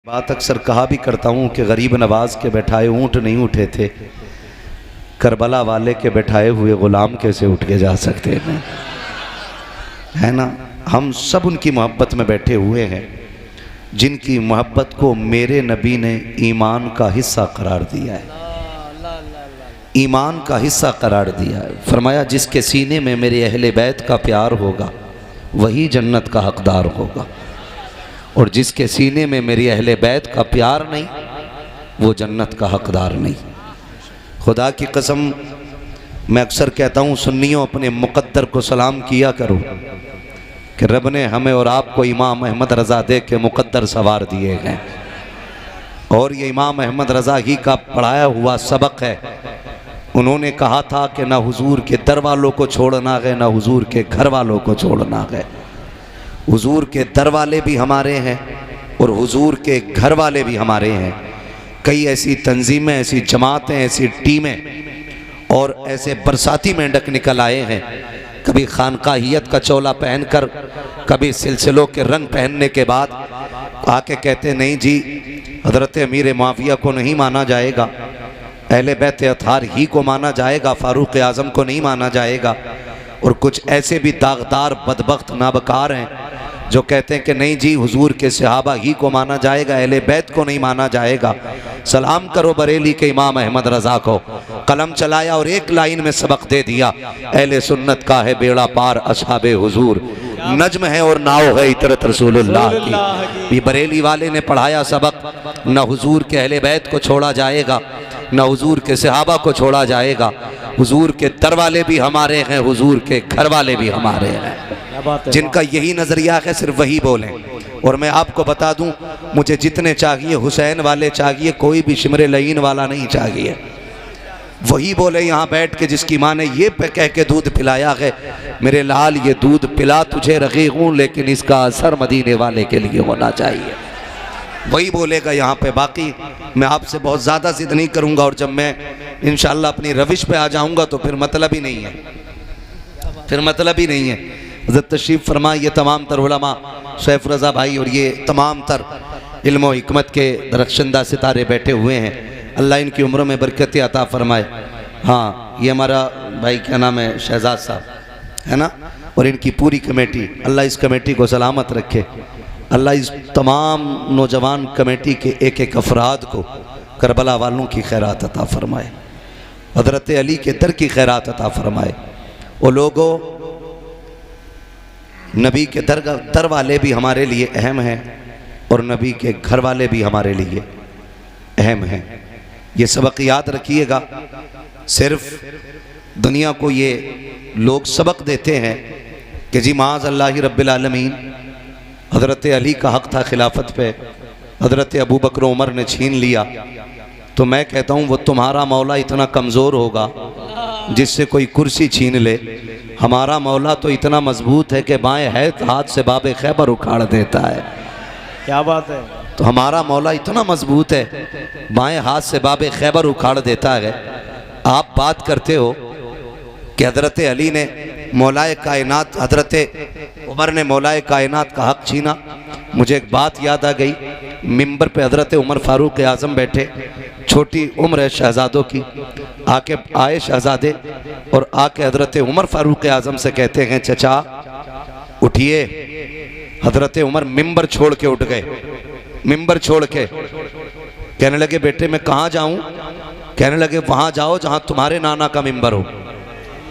बात अक्सर कहा भी करता हूँ कि गरीब नवाज के बैठाए ऊँट नहीं उठे थे, करबला वाले के बैठाए हुए ग़ुलाम कैसे उठ के जा सकते हैं, है ना। हम सब उनकी मोहब्बत में बैठे हुए हैं जिनकी मोहब्बत को मेरे नबी ने ईमान का हिस्सा करार दिया है, ईमान का हिस्सा करार दिया है। फरमाया जिसके सीने में मेरे अहले बैत का प्यार होगा वही जन्नत का हकदार होगा, और जिसके सीने में मेरी अहले बैत का प्यार नहीं वो जन्नत का हकदार नहीं। खुदा की कसम मैं अक्सर कहता हूँ सुन्नियों अपने मुक़द्दर को सलाम किया करो कि रब ने हमें और आपको इमाम अहमद रज़ा दे के मुक़द्दर सवार दिए हैं, और ये इमाम अहमद रज़ा ही का पढ़ाया हुआ सबक है। उन्होंने कहा था कि ना हुजूर के दर वालों को छोड़ना गए ना हुजूर के घर वालों को छोड़ना गए। हुजूर के दर वाले भी हमारे हैं और हुजूर के घर वाले भी हमारे हैं। कई ऐसी तंजीमें, ऐसी जमातें, ऐसी टीमें और ऐसे बरसाती मेंढक निकल आए हैं, कभी खानकाहियत का चोला पहनकर, कभी सिलसिलों के रंग पहनने के बाद आके कहते नहीं जी हज़रत अमीर मुआविया को नहीं माना जाएगा, अहले बैत अतार ही को माना जाएगा, फारूक आज़म को नहीं माना जाएगा। और कुछ ऐसे भी दागदार बदबख्त नाबकार हैं जो कहते हैं कि नहीं जी हुजूर के सहाबा ही को माना जाएगा, अहले बैत को नहीं माना जाएगा। सलाम करो बरेली के इमाम अहमद रज़ा को। कलम चलाया और एक लाइन में सबक दे दिया, अहले सुन्नत का है बेड़ा पार असहाबे हुजूर, नज्म है और नाव है इतरत रसूलुल्लाह की। ये बरेली वाले ने पढ़ाया सबक, न हुजूर के अहले बैत को छोड़ा जाएगा न हुजूर के सहाबा को छोड़ा जाएगा। हुजूर के दर वाले भी हमारे हैं, हुजूर के घर वाले भी हमारे हैं। जिनका यही नज़रिया है सिर्फ वही बोलें। और मैं आपको बता दूं मुझे जितने चाहिए हुसैन वाले चाहिए, कोई भी शिमरे लईन वाला नहीं चाहिए। वही बोले यहाँ बैठ के जिसकी माँ ने ये पे कह के दूध पिलाया है, मेरे लाल ये दूध पिला तुझे रक़ीक़ हूँ लेकिन इसका असर मदीने वाले के लिए होना चाहिए। वही बोलेगा यहाँ पे। बाकी मैं आपसे बहुत ज़्यादा ज़िद नहीं करूँगा, और जब मैं इंशाअल्लाह अपनी रविश पे आ जाऊँगा तो फिर मतलब ही नहीं है, फिर मतलब ही नहीं है। हज़रत तशरीफ़ फरमा ये तमाम तर उलमा सैफ रज़ा भाई और ये तमाम तर इल्म व हिकमत के दरख्शंदा सितारे बैठे हुए हैं, अल्लाह इनकी उम्र में बरकत अता फरमाए। हाँ ये हमारा भाई क्या नाम है शहजाद साहब है ना, और इनकी पूरी कमेटी, अल्लाह इस कमेटी को सलामत रखे। अल्लाह इस तमाम नौजवान कमेटी के एक एक अफराद को करबला वालों की खैरात अता फरमाए, हज़रत अली के दर की खैरात अता फरमाए। वो लोगों नबी के दर वाले भी हमारे लिए अहम हैं और नबी के घर वाले भी हमारे लिए अहम हैं। ये सबक याद रखिएगा। सिर्फ दुनिया को ये लोग सबक देते हैं कि जी माज़ अल्लाह रब्बिल आलमीन हज़रत अली का हक़ था खिलाफत पे, हज़रत अबू बकर उमर ने छीन लिया। तो मैं कहता हूँ वो तुम्हारा मौला इतना कमज़ोर होगा जिससे कोई कुर्सी छीन ले, हमारा मौला तो इतना मजबूत है कि बाएं हाथ से बाबे खैबर उखाड़ देता है। क्या बात है। तो हमारा मौला इतना मजबूत है बाएं हाथ से बाबे खैबर उखाड़ देता है। आप बात करते हो कि हज़रत अली ने मौलाए कायनात, हज़रत उमर ने मौलाए कायनात का हक़ छीना। मुझे एक बात याद आ गई, मिंबर पे हज़रत उमर फ़ारूक आज़म बैठे, छोटी उम्र है शहज़ादों की, आके आए शहज़ादे और आके हज़रत उमर फ़ारूक आज़म से कहते हैं चचा उठिए। हज़रत उमर मिंबर छोड़ के उठ गए, मिंबर छोड़ के कहने लगे बेटे मैं कहाँ जाऊँ? कहने लगे वहाँ जाओ जहाँ तुम्हारे नाना का मिंबर हो।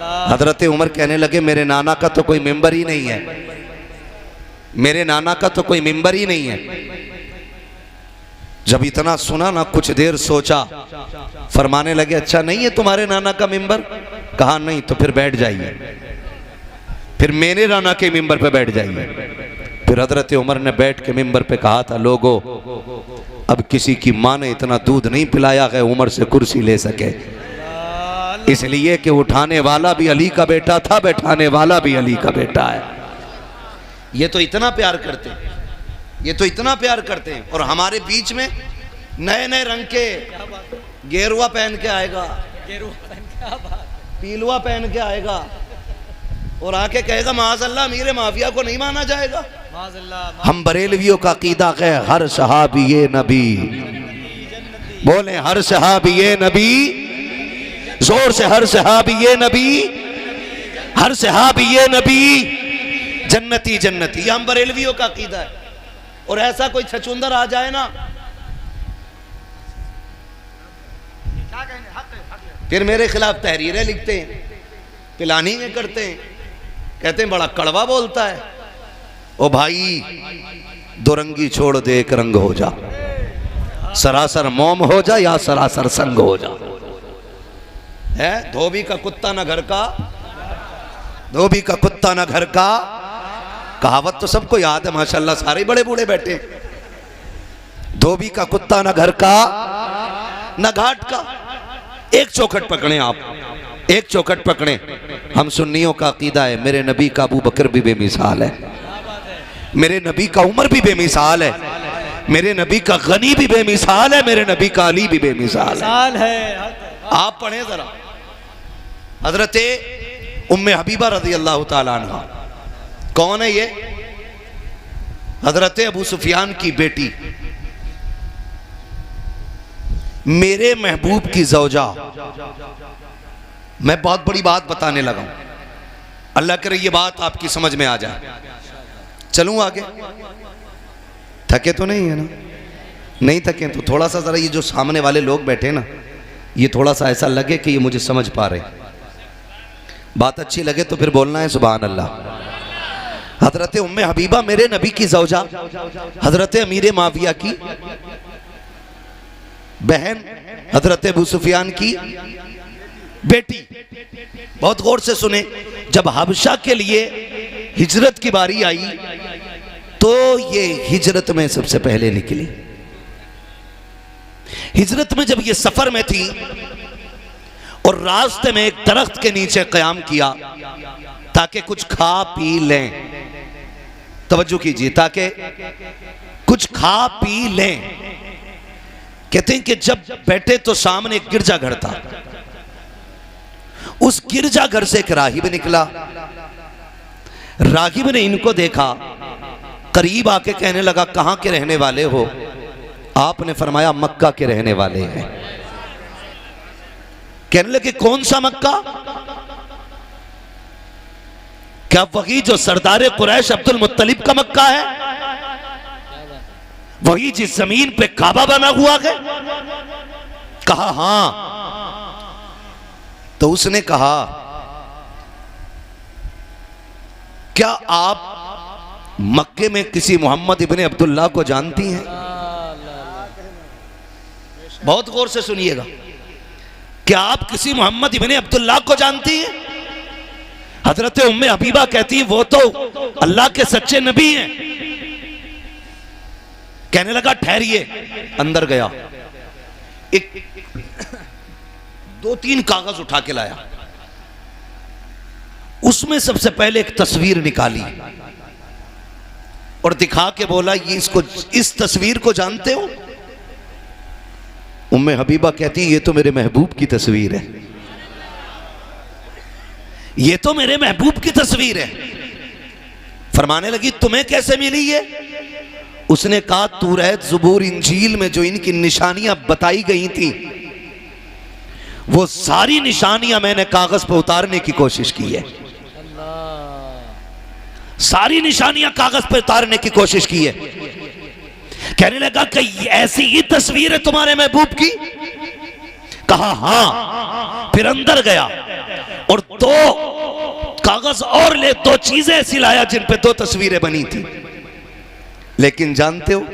हज़रत उमर कहने लगे मेरे नाना का तो कोई मिंबर ही नहीं है, मेरे नाना का तो कोई मिंबर ही नहीं है। जब इतना सुना ना कुछ देर सोचा, फरमाने लगे अच्छा नहीं है तुम्हारे नाना का मिंबर? कहा नहीं। तो फिर बैठ जाइए, फिर मेरे नाना के मिंबर पे बैठ जाइए। फिर हज़रत उमर ने बैठ के मिंबर पे कहा था लोगों अब किसी की माँ ने इतना दूध नहीं पिलाया है उमर से कुर्सी ले सके, इसलिए कि उठाने वाला भी अली का बेटा था, बैठाने वाला भी अली का बेटा है। ये तो इतना प्यार करते हैं, ये तो इतना प्यार करते हैं। और हमारे बीच में नए नए रंग के गेरुआ पहन के आएगा, पीलुआ पहन के आएगा, और आके कहेगा माज़अल्लाह अमीर माफिया को नहीं माना जाएगा। माज़अल्लाह। हम बरेलवियों का अकीदा है हर सहाबी ये नबी, बोले हर सहाबी ये नबी, जोर से हर सहाबी ये नबी, हर सहाबी ये नबी जन्नती जन्नती। ये हम बरेलवियों का अकीदा है। और ऐसा कोई छचुंदर आ जाए ना, फिर मेरे खिलाफ तहरीरें लिखते हैं, पिलानी में करते हैं, कहते हैं बड़ा कड़वा बोलता है। ओ भाई, दो रंगी छोड़ दे एक रंग हो जा, सरासर मोम हो जा या सरासर संग हो जा। है धोबी का कुत्ता ना घर का, धोबी का कुत्ता ना घर का, कहावत तो सबको याद है माशाल्लाह, सारे बड़े बूढ़े बैठे। धोबी का कुत्ता ना घर का ना घाट का। एक चौखट पकड़े आप, एक चौखट पकड़े। हम सुन्नियों का अकीदा है मेरे नबी का अबू बकर भी बेमिसाल है, मेरे नबी का उमर भी बेमिसाल है, मेरे नबी का गनी भी बेमिसाल है, मेरे नबी का अली भी बेमिसाल है। आप पढ़ें जरा, हजरते उम्मे हबीबा रज़ी अल्लाह ताला अन्हा कौन है? ये हजरते अबू सुफियान की बेटी, मेरे महबूब की ज़ौजा। मैं बहुत बड़ी बात बताने लगा हूं, अल्लाह करे ये बात आपकी समझ में आ जाए। चलूं आगे? थके तो नहीं है ना? नहीं थके तो थोड़ा सा जरा ये जो सामने वाले लोग बैठे ना, ये थोड़ा सा ऐसा लगे कि ये मुझे समझ पा रहे। बात अच्छी लगे तो फिर बोलना है सुभान अल्लाह। हजरत उम्मे हबीबा मेरे नबी की ज़ौजा, हजरत अमीर माविया की बहन, हजरत अबू सुफियान की बेटी। बहुत गौर से सुने, जब हबशा के लिए हिजरत की बारी आई तो ये हिजरत में सबसे पहले निकली। हिजरत में जब ये सफर में थी और रास्ते में एक दरख्त के नीचे क़याम किया ताकि कुछ खा पी लें, तवज्जो कीजिए, ताकि कुछ खा पी लें। कहते हैं कि जब बैठे तो सामने एक गिरजाघर था, उस गिरजाघर से एक राहिब निकला। रागिब ने इनको देखा, करीब आके कहने लगा कहां के रहने वाले हो? आपने फरमाया मक्का के रहने वाले हैं। कहने लगे कौन सा मक्का? क्या वही जो सरदार कुरैश अब्दुल मुत्तलिब का मक्का है? वही जिस जमीन पे काबा बना हुआ है? कहा हां। तो उसने कहा क्या आप मक्के में किसी मोहम्मद इब्ने अब्दुल्लाह को जानती हैं? बहुत गौर से सुनिएगा, क्या आप किसी मोहम्मद इब्ने अब्दुल्लाह को जानती हैं? हजरत उम्मे हबीबा कहती है वो तो अल्लाह के सच्चे नबी हैं। कहने लगा ठहरिए, अंदर गया, एक दो तीन कागज उठा के लाया, उसमें सबसे पहले एक तस्वीर निकाली और दिखा के बोला ये इसको, इस तस्वीर को जानते हो? उम्मे हबीबा कहती है ये तो मेरे महबूब की तस्वीर है, ये तो मेरे महबूब की तस्वीर है। फरमाने लगी तुम्हें कैसे मिली ये? उसने कहा तौरात, ज़बूर, इंजील में जो इनकी निशानियां बताई गई थी वो सारी निशानियां मैंने कागज पर उतारने की कोशिश की है, सारी निशानियां कागज पर उतारने की कोशिश की है। कहने लगा कि ऐसी ही तस्वीर है तुम्हारे महबूब की? कहा हां। फिर अंदर गया और दो कागज और ले, दो चीजें ऐसी लाया जिन पे दो तस्वीरें बनी थी। लेकिन जानते हो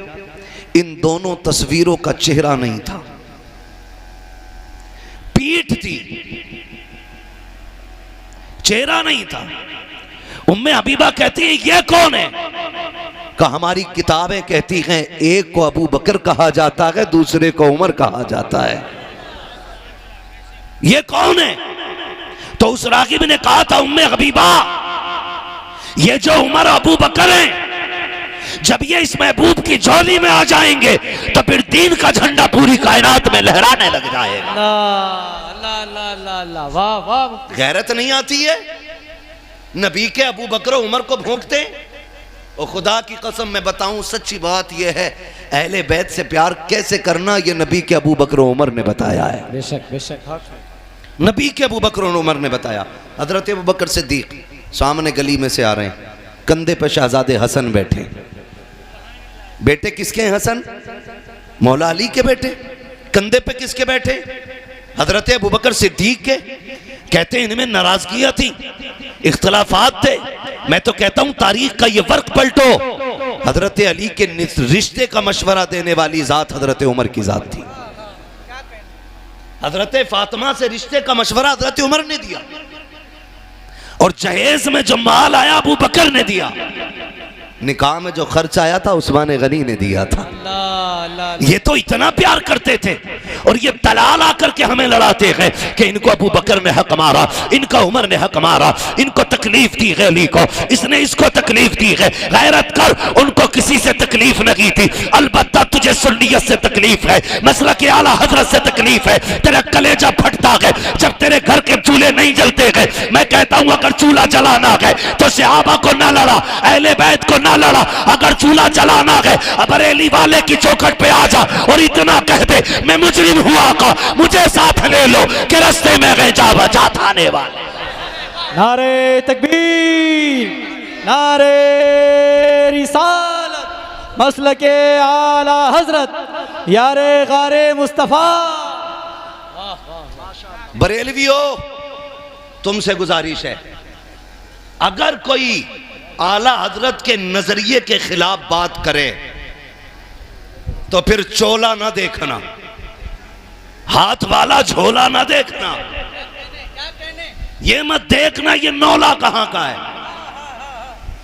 इन दोनों तस्वीरों का चेहरा नहीं था, पीठ थी, चेहरा नहीं था। उम्मे हबीबा कहती है ये कौन है? कहा हमारी किताबें कहती हैं एक को अबू बकर कहा जाता है, दूसरे को उमर कहा जाता है, ये कौन है? तो उस रागिब ने कहा था उम्मे हबीबा ये जो उमर अबू बकर हैं, जब ये इस महबूब की झोली में आ जाएंगे तो फिर दीन का झंडा पूरी कायनात में लहराने लग जाएगा। अल्लाह अल्लाह अल्लाह, वाह वाह। गैरत नहीं आती है? नबी के अबू बकर उमर को भोंकते। और खुदा की कसम मैं बताऊं, सच्ची बात यह है, अहले बैत से प्यार कैसे करना ये नबी के अबू बकर उमर ने बताया है। बेशक बेशक हक है। नबी के अबू बकर उमर ने बताया। हजरत अबू बकर सिद्दीक सामने गली में से आ रहे हैं, कंधे पे शहजादे हसन बैठे। बेटे किसके हैं हसन? मौला अली के बेटे। कंधे पे किसके बैठे? हजरत अबू बकर सिद्दीक के। कहते हैं इनमें नाराजगियां थी, इख्तलाफात थे। मैं तो कहता हूं तारीख का ये वर्क पलटो, हजरत अली के रिश्ते का मशवरा देने वाली जात हजरत उमर की जात थी। हजरत फातिमा से रिश्ते का मशवरा हजरत उमर ने दिया, और जहेज में जो माल आया अबू बकर ने दिया, निकाह में जो खर्च आया था उस्मान गनी ने दिया था। ये तो इतना प्यार करते थे, और ये दलाल आकर के हमें लड़ाते हैं कि इनको अबू बकर ने हक मारा, इनका उमर ने हक मारा, इनको तकलीफ दी है अली को, इसने इसको तकलीफ दी है। गैरत कर, उनको किसी से तकलीफ नहीं थी, अलबत्ता तुझे सुन्नियत से तकलीफ है, मसलक के आला हजरत से तकलीफ है। तेरा कलेजा फटता है जब तेरे घर के चूल्हे नहीं जलते हैं। मैं कहता हूं अगर चूल्हा जलाना है तो सहाबा को ना लड़ा, अहले बैत को ना लड़ा। अगर चूल्हा जलाना है बरेली वाले की चौखट पे आ जा और इतना कह दे मैं मुजरिम हुआ का, मुझे साथ ले लो कि रास्ते में गए जा बजा थाने वाले। नारे तकबीर, नारे रिसालत, मसलके आला हजरत, यारे गारे मुस्तफा। बरेलवियो, तुमसे गुजारिश है, अगर कोई आला हजरत के नजरिए के खिलाफ बात करे तो फिर चोला ना देखना, हाथ वाला झोला ना देखना, ये मत देखना ये नौला कहां का है,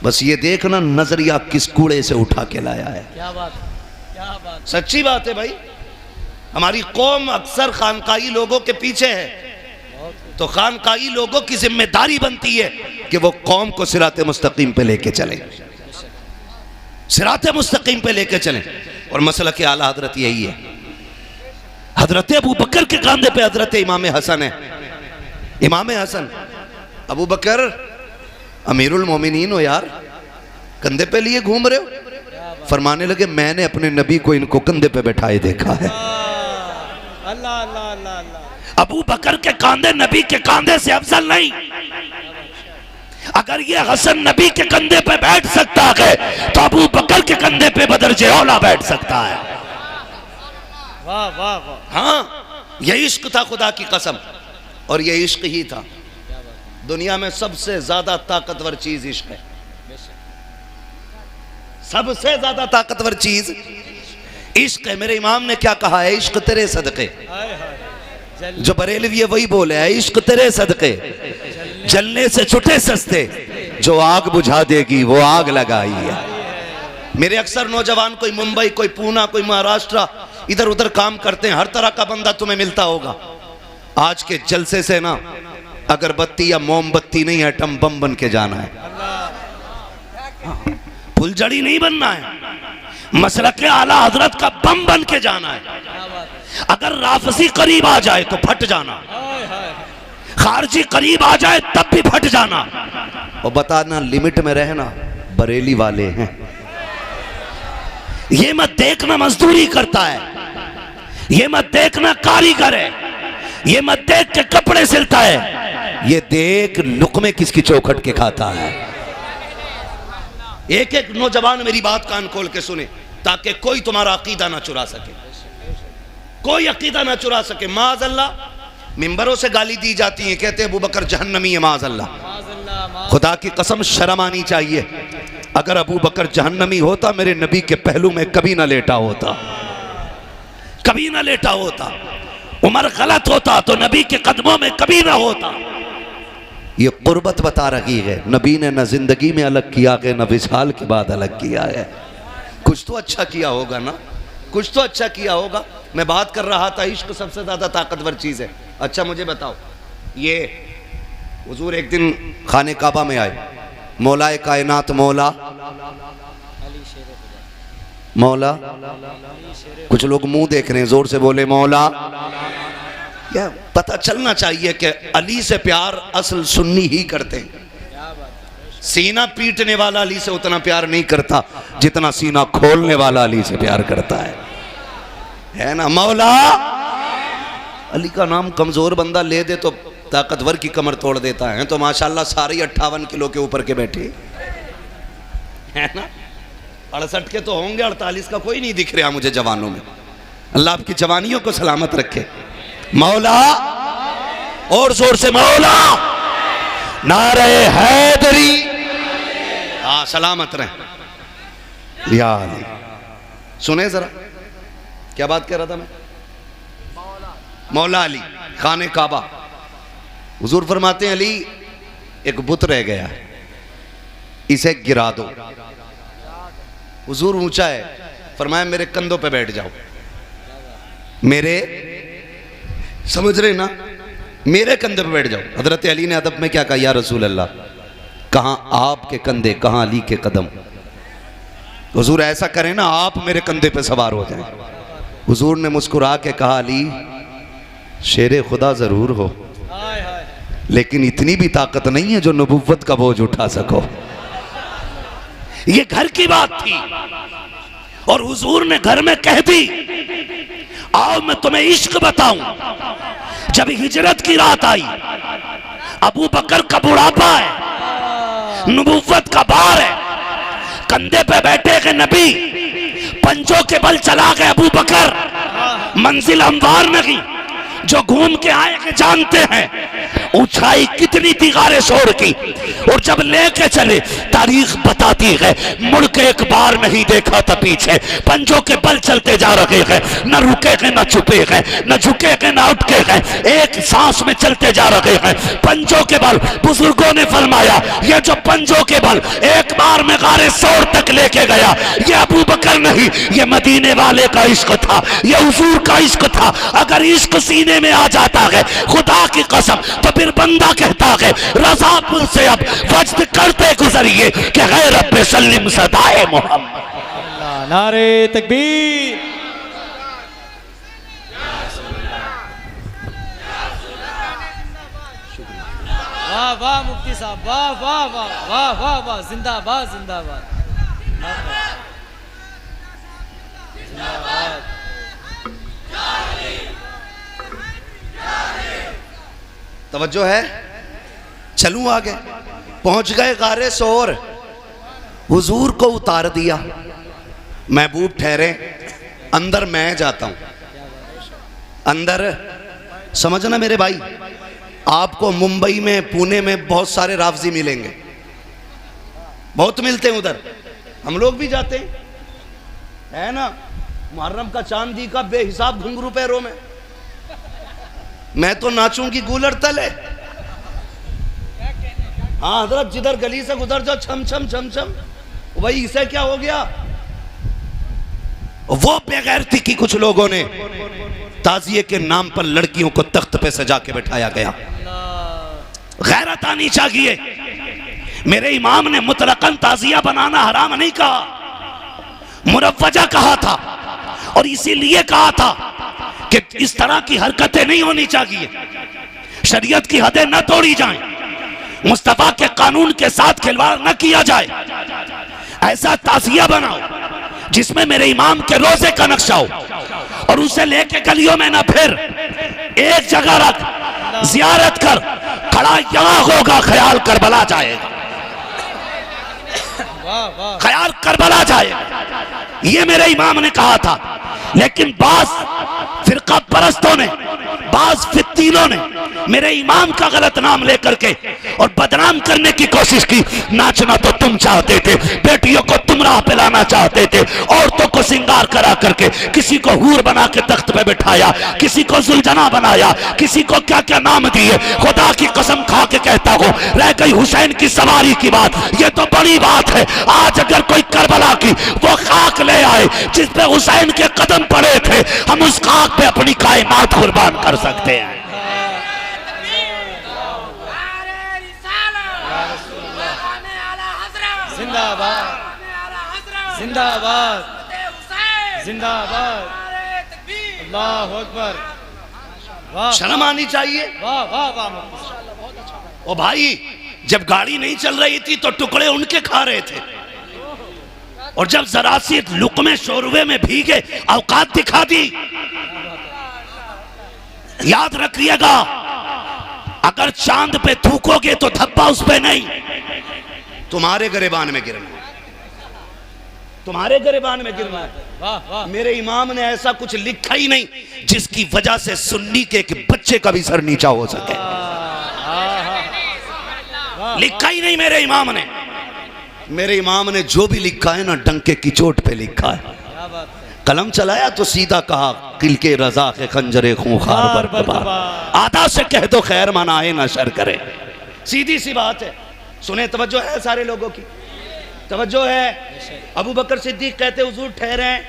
बस ये देखना नजरिया किस कूड़े से उठा के लाया है। क्या बात, क्या बात, सच्ची बात है भाई। हमारी कौम अक्सर खानकाई लोगों के पीछे है, तो खानकाई लोगों की जिम्मेदारी बनती है कि वो कौम को सिराते मुस्तकीम पे लेके चले, सिराते मुस्तकीम पे लेके चले। और मसला के आला हजरत यही है। हजरत अबू बकर के कंधे पे हजरत इमाम हसन है। इमाम हसन, अबू बकर अमीरुल मोमिनीन हो यार, कंधे पे लिए घूम रहे हो। फरमाने लगे मैंने अपने नबी को इनको कंधे पे बैठाए देखा है। अल्लाह अल्लाह अल्लाह अल्लाह। अबू बकर के कांधे नबी के कांधे से अफजल नहीं। अगर ये हसन नबी के कंधे पे बैठ सकता है तो अबू बकर के कंधे पे बदरजे औला बैठ सकता है। वाह वाह वाह। हाँ, ये इश्क था खुदा की कसम, और ये इश्क ही था। दुनिया में सबसे ज्यादा ताकतवर चीज इश्क है, सबसे ज्यादा ताकतवर चीज इश्क है। मेरे इमाम ने क्या कहा है? इश्क तेरे सदके। जो बरेलवी वही बोले है, इश्क तेरे सदके, जलने से छुटे सस्ते, जो आग बुझा देगी वो आग लगाई है। मेरे अक्सर नौजवान कोई मुंबई, कोई पूना, कोई महाराष्ट्र, इधर उधर काम करते हैं। हर तरह का बंदा तुम्हें मिलता होगा। आज के जलसे से ना अगरबत्ती या मोमबत्ती नहीं, एटम बम बन के जाना है। फुलझड़ी नहीं बनना है, मसलक के आला हजरत का बम बन के जाना है। अगर राफसी करीब आ जाए तो फट जाना, खारजी करीब आ जाए तब भी फट जाना। और बताना लिमिट में रहना, बरेली वाले हैं। ये मत देखना मजदूरी करता है, ये मत देखना कारीगर है, ये मत देख के कपड़े सिलता है, ये देख लुकमे किसकी चौखट के खाता है। एक एक नौजवान मेरी बात कान खोल के सुने, ताकि कोई तुम्हारा अकीदा ना चुरा सके, कोई अकीदा ना चुरा सके। माज़अल्लाह मिंबरों से गाली दी जाती है, कहते हैं अबू बकर जहन्नमी है। माज़अल्लाह, खुदा की कसम शर्म आनी चाहिए। अगर अबू बकर जहन्नमी होता मेरे नबी के पहलू में कभी ना लेटा होता, कभी ना लेटा होता। उमर गलत होता तो नबी के कदमों में कभी ना होता। ये कुर्बत बता रही है। नबी ने न जिंदगी में अलग किया है, न विशाल के बाद अलग किया है। कुछ तो अच्छा किया होगा ना, कुछ तो अच्छा किया होगा। मैं बात कर रहा था इश्क सबसे ज्यादा ताकतवर चीज है। अच्छा मुझे बताओ, ये हुजूर एक दिन खाने काबा में आए, मौलाए कायनात मौला मौला, कुछ लोग मुंह देख रहे हैं, जोर से बोले मौला। या पता चलना चाहिए कि अली से प्यार असल सुन्नी ही करते हैं। सीना पीटने वाला अली से उतना प्यार नहीं करता जितना सीना खोलने वाला अली से प्यार करता है ना। मौला अली का नाम कमजोर बंदा ले दे तो ताकतवर की कमर तोड़ देता है। तो माशाल्लाह सारे 58 किलो के ऊपर के बैठे है ना। 68 के तो होंगे, 48 का कोई नहीं दिख रहा मुझे जवानों में। अल्लाह आपकी जवानियों को सलामत रखे। मौला और जोर से मौला, नारे हैदरी, हाँ सलामत रहे या अली। सुने जरा क्या बात कह रहा था मैं। मौला अली खाने काबा, हुजूर फरमाते हैं अली एक बुत रह गया है, इसे गिरा दो। हुजूर ऊंचा है, फरमाया मेरे कंधों पे बैठ जाओ। मेरे, समझ रहे ना, मेरे कंधे पे बैठ जाओ। हजरत अली ने अदब में क्या कहा, या रसूल अल्लाह, कहां आपके कंधे कहां अली के कदम। हुजूर ऐसा करें ना, आप मेरे कंधे पे सवार हो जाएं। हुजूर ने मुस्कुरा के कहा, अली शेरे खुदा जरूर हो, लेकिन इतनी भी ताकत नहीं है जो नबुव्वत का बोझ उठा सको। ये घर की बात थी और हुजूर ने घर में कह दी, आओ मैं तुम्हें इश्क बताऊं। जब हिजरत की रात आई, अबू बकर का बुढ़ापा है, नबुव्वत का भार है, कंधे पे बैठे गए नबी, पंजों के बल चला गए अबू बकर। मंजिल हमवार नहीं, जो घूम के आए के जानते हैं ऊंचाई कितनी थी गारे शोर की। और जब लेके चले, तारीख बताती है, मुड़ के एक बार नहीं देखा था पीछे। पंजों के बल चलते जा रहे हैं, न रुके गए न छुपे गए, न झुके गए न उठके गए, एक सांस में चलते जा रहे हैं पंजों के बल। बुजुर्गों ने फरमाया, ये जो पंजों के बल एक बार में गारे शोर तक लेके गया, ये अबू बकर नहीं, ये मदीने वाले का इश्क था, ये हुजूर का इश्क था। अगर इश्क सीने में आ जाता है खुदा की कसम, तो फिर बंदा कहता है रज़ापुर से अब वज्द करते गुजरिए कि गैर रब्बे सल्लिम सदाए मोहम्मद। नारे तकबीर। वाह वाह मुफ्ती साहब, वाह वाह वाह वाह वाह वाह, जिंदाबाद जिंदाबाद जिंदाबाद। तवज्जो है, चलूं आगे। पहुंच गए गारे सोर, हुजूर को उतार दिया, महबूब ठहरे, अंदर मैं जाता हूं। अंदर समझना मेरे भाई, आपको मुंबई में, पुणे में बहुत सारे राफजी मिलेंगे, बहुत मिलते हैं उधर, हम लोग भी जाते हैं, है ना। मुहर्रम का चांदी का बेहिसाब घुंघरू पैरों में, मैं तो नाचूंगी गूलर तले। हाँ हजरत, जिधर गली से गुजर जाओ छम छम छम छम, वही इसे क्या हो गया। वो बेगैरती की कुछ लोगों ने ताजिए के नाम पर लड़कियों को तख्त पे सजा के बैठाया गया। गैरत आनी चाहिए। मेरे इमाम ने मुतलकन ताजिया बनाना हराम नहीं कहा, मुरव्वजा कहा था, और इसीलिए कहा था कि इस तरह की हरकतें नहीं होनी चाहिए, शरीयत की हदें न तोड़ी जाएं, मुस्तफा के कानून के साथ खिलवाड़ न किया जाए। ऐसा ताजिया बनाओ जिसमें मेरे इमाम के रोजे का नक्शा हो, और उसे लेके गलियों में ना फिर, एक जगह रख, जियारत कर, खड़ा यहां होगा, ख्याल करबला जाएगा, ख्याल करबला जाएगा। ये मेरे इमाम ने कहा था। लेकिन बास फिरका परस्तों ने, बास फित्तीनों ने मेरे इमाम का गलत नाम लेकर के और बदनाम करने की कोशिश की। नाचना तो तुम चाहते थे, बेटियों को तुम राह पे लाना चाहते थे, औरतों को सिंगार करा करके किसी को हूर बना के तख्त पे बिठाया, किसी को जुलजना बनाया, किसी को क्या क्या नाम दिए। खुदा की कसम खा के कहता हूं, रह गई हुसैन की सवारी की बात, ये तो बड़ी बात है। आज अगर कोई करबला की वो खाक ले आए जिस पे हुसैन के कदम पड़े थे, हम उस खाक पे अपनी कायनात कुर्बान कर सकते हैं। जिंदाबाद जिंदाबाद जिंदाबाद, अल्लाहु अकबर। वाह, शर्म आनी चाहिए। वाह वाह वाह, ओ भाई, जब गाड़ी नहीं चल रही थी तो टुकड़े उनके खा रहे थे, और जब जरा सी लुकमे शोरवे में भीगे औकात दिखा दी। याद रखिएगा, अगर चांद पे थूकोगे तो धब्बा उस पे नहीं, तुम्हारे गिरेबान में गिरना, तुम्हारे गिरेबान में गिरना। वाह वाह मेरे इमाम ने ऐसा कुछ लिखा ही नहीं जिसकी वजह से सुन्नी के एक बच्चे का भी सर नीचा हो सके। लिखा ही नहीं मेरे इमाम ने। मेरे इमाम ने जो भी लिखा है ना, डंके की चोट पे लिखा है। क्या बात है। कलम चलाया तो सीधा कहा, किल के रजा के खंजरे खूंखार बरकबार, आधा से कह दो खैर मनाए ना शर करे। सीधी सी बात है। सुने, तवज्जो है सारे लोगों की, तवज्जो है। अबू बकर सिद्दीक कहते हुजूर ठहरे हैं,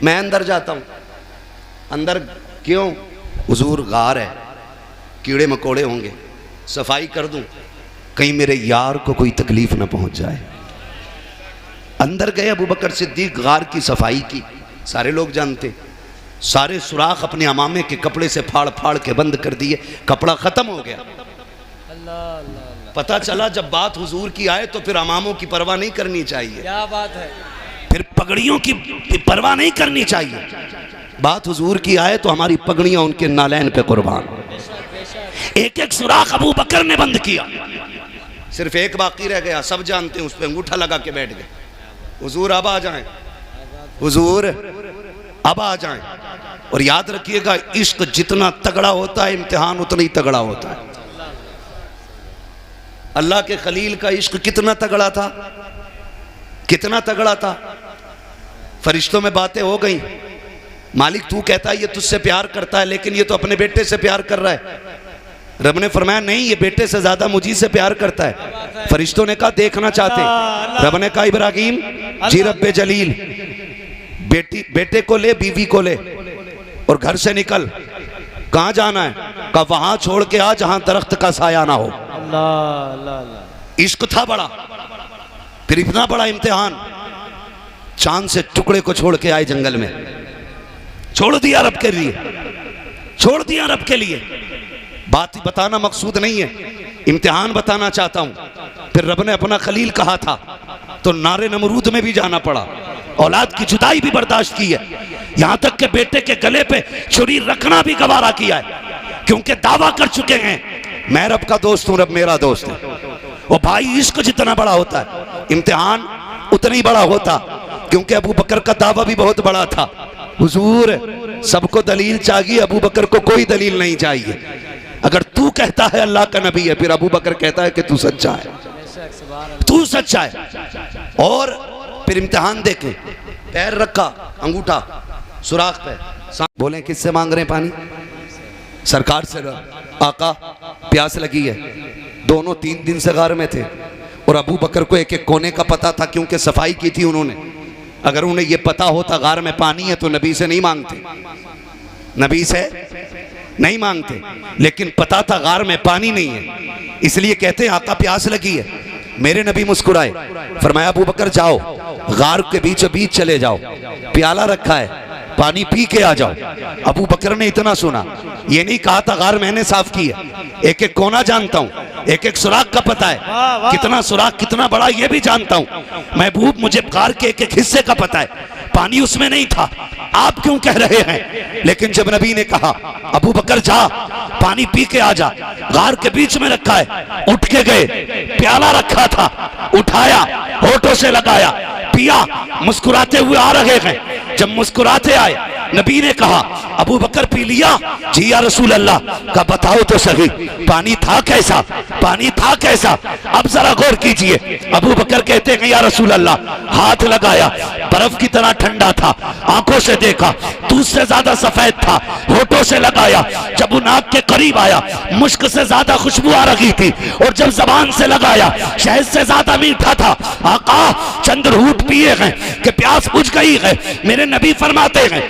मैं अंदर जाता हूं। अंदर क्यों? हुजूर गार है, कीड़े मकोड़े होंगे, सफाई कर दूं, कहीं मेरे यार को कोई तकलीफ ना पहुंच जाए। अंदर गए अबू बकर सिद्दीक, गार की सफाई की। सारे लोग जानते, सारे सुराख अपने अमामे के कपड़े से फाड़ फाड़ के बंद कर दिए, कपड़ा खत्म हो गया। अल्लाह अल्लाह, पता चला जब बात हुजूर की आए तो फिर अमामों की परवाह नहीं करनी चाहिए, क्या बात है। फिर पगड़ियों की परवाह नहीं करनी चाहिए। बात हुजूर की आए तो हमारी पगड़ियां उनके नालैन पे कुर्बान। एक एक सुराख अबू बकर ने बंद किया, सिर्फ एक बाकी रह गया, सब जानते हैं, उस पर अंगूठा लगा के बैठ गए। हुजूर अब आ जाएं, हुजूर अब आ जाएं। और याद रखिएगा, इश्क जितना तगड़ा होता है, इम्तिहान उतना ही तगड़ा होता है। अल्लाह के खलील का इश्क कितना तगड़ा था, कितना तगड़ा था। फरिश्तों में बातें हो गई, मालिक तू कहता है ये तुझसे प्यार करता है, लेकिन ये तो अपने बेटे से प्यार कर रहा है। रब ने फरमाया नहीं, ये बेटे से ज्यादा मुझी से प्यार करता है। फरिश्तों ने कहा देखना चाहते। रब ने कहा इब्राहिम जी रब्बे जलील, बेटे को ले, बीवी को ले और घर से निकल। कहां जाना है? कहा वहां छोड़ के आ जहां दरख्त का साया ना हो। अल्लाह अल्लाह अल्लाह। इश्क था बड़ा, फिर इतना बड़ा इम्तिहान। चांद से टुकड़े को छोड़ के आए जंगल में, छोड़ दिया रब के लिए, छोड़ दिया रब के लिए। बात बताना मकसूद नहीं है, इम्तिहान बताना चाहता हूं। फिर रब ने अपना खलील कहा था तो नारे नमरूद में भी जाना पड़ा, औलाद की जुदाई भी बर्दाश्त की है, यहां तक के बेटे के गले पे छुरी रखना भी गवारा किया है, क्योंकि दावा कर चुके हैं मैं रब का दोस्त हूं, रब मेरा दोस्त है। वो भाई, इश्क जितना बड़ा होता है, इम्तिहान उतना ही बड़ा होता, क्योंकि अबू बकर का दावा भी बहुत बड़ा था। हुजूर सबको दलील चाहिए, अबू बकर को कोई दलील नहीं चाहिए। अगर तू कहता है अल्लाह का नबी है, फिर अबू बकर कहता है कि तू सच्चा है, तू सच्चा है। और फिर इम्तिहान देखे, पैर रखा, अंगूठा सुराख पे, बोले किससे मांग रहे हैं पानी? सरकार से। आका प्यास लगी है। दोनों 3 दिन से गार में थे, और अबू बकर को एक एक कोने का पता था, क्योंकि सफाई की थी उन्होंने। अगर उन्हें यह पता होता गार में पानी है तो नबी से नहीं मांगते, नबी से नहीं मांगते, लेकिन पता था गार में पानी नहीं है, इसलिए कहते हैं आका प्यास लगी है। मेरे नबी मुस्कुराए, फरमाया अबू बकर जाओ, गार के बीचों बीच चले जाओ, प्याला रखा है, पानी पी के आ जाओ। अबू बकर ने इतना सुना, ये नहीं कहा था गार मैंने साफ की है, एक एक कोना जानता हूँ, एक एक सुराख का पता है, कितना सुराख कितना बड़ा ये भी जानता हूँ। महबूब मुझे गार के एक एक हिस्से का पता है, पानी उसमें नहीं था, आप क्यों कह रहे हैं? लेकिन जब नबी ने कहा अबू बकर जा, पानी पी के आ जा, गार के बीच में रखा है, उठ के गए, प्याला रखा था, उठाया, होठों से लगाया, पिया, मुस्कुराते हुए आ रहे हैं। जब मुस्कुराते आए, नबी ने कहा अबू बकर पी लिया? जी या रसूल अल्लाह। का बताओ तो सही, पानी था कैसा, पानी था कैसा? अब जरा गौर कीजिए। अबू बकर कहते हैं या रसूल अल्लाह, हाथ लगाया, बर्फ की तरह ठंडा था, आंखों से देखा दूध से ज्यादा सफेद था, होठों से लगाया, जब वो नाक के करीब आया मुश्क से ज्यादा खुशबू आ रही थी, और जब जबान से लगाया शहद से ज्यादा मीठा था। आका चंद घूंट पिए हैं कि प्यास बुझ गई है। मेरे नबी फरमाते हैं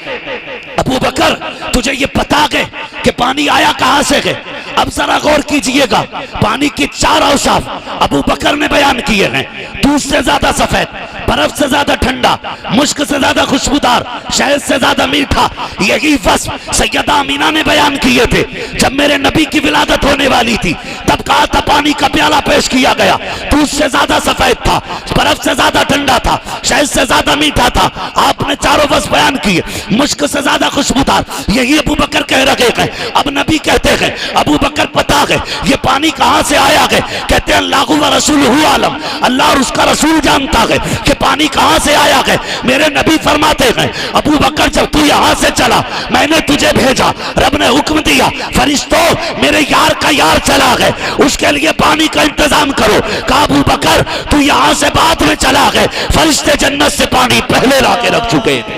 अबू बकर तुझे ये पता है कि पानी आया कहां से है? अब जरा गौर कीजिएगा, पानी की 4 औसाफ अबू बकर ने बयान किए हैं, दूध से ज्यादा सफेद, बर्फ से ज्यादा ठंडा, मुश्क से ज्यादा खुशबूदार, शहद से ज्यादा मीठा। यही वस्फ सैयदा अमीना ने बयान किए थे जब मेरे नबी की विलादत होने वाली थी। तब कहा था पानी का प्याला पेश किया गया, दूध से ज्यादा सफेद था, बर्फ से ज्यादा ठंडा था, शहद से ज्यादा मीठा था। आपने चारों वस बयान किए, मुश्क से ज्यादा खुशबूदार। यही अबू बकर कह रहे हैं। अब नबी कहते हैं अबू बकर पता है ये पानी कहां से आया है? कहते हैं अल्लाह व रसूलुहु आलम, अल्लाह और उसका रसूल जानता है कि पानी कहां से आया है। मेरे नबी फरमाते हैं अबू बकर जब तू यहां से चला मैंने तुझे भेजा, रब ने हुक्म दिया फरिश्तों मेरे यार का यार चला है उसके लिए पानी का इंतजाम करो। कहा अबू बकर तू यहां से बाद में चला है, फरिश्ते जन्नत से पानी पहले ला के रख चुके थे।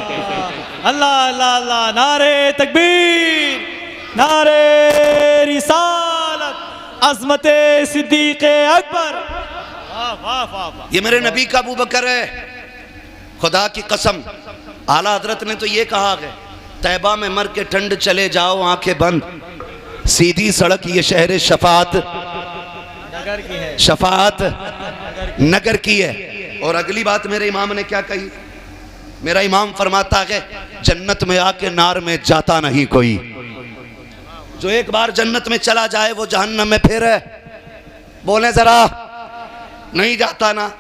अल्लाह अल्लाह अल्लाह, नारे तकबीर, नारे रिसालत, अज़मते सिद्दीक़े अकबर। वाह वाह वाह वाह। ये मेरे नबी का अबू बकर है। खुदा की कसम आला हजरत ने तो ये कहा है तैबा में मर के ठंड चले जाओ आंखें बंद, सीधी सड़क ये शहर शफात नगर की है, शफात नगर की है। और अगली बात मेरे इमाम ने क्या कही? मेरा इमाम फरमाता है जन्नत में आके नार में जाता नहीं कोई। जो एक बार जन्नत में चला जाए वो जहन्नम में फिर है, बोले जरा, नहीं जाता ना।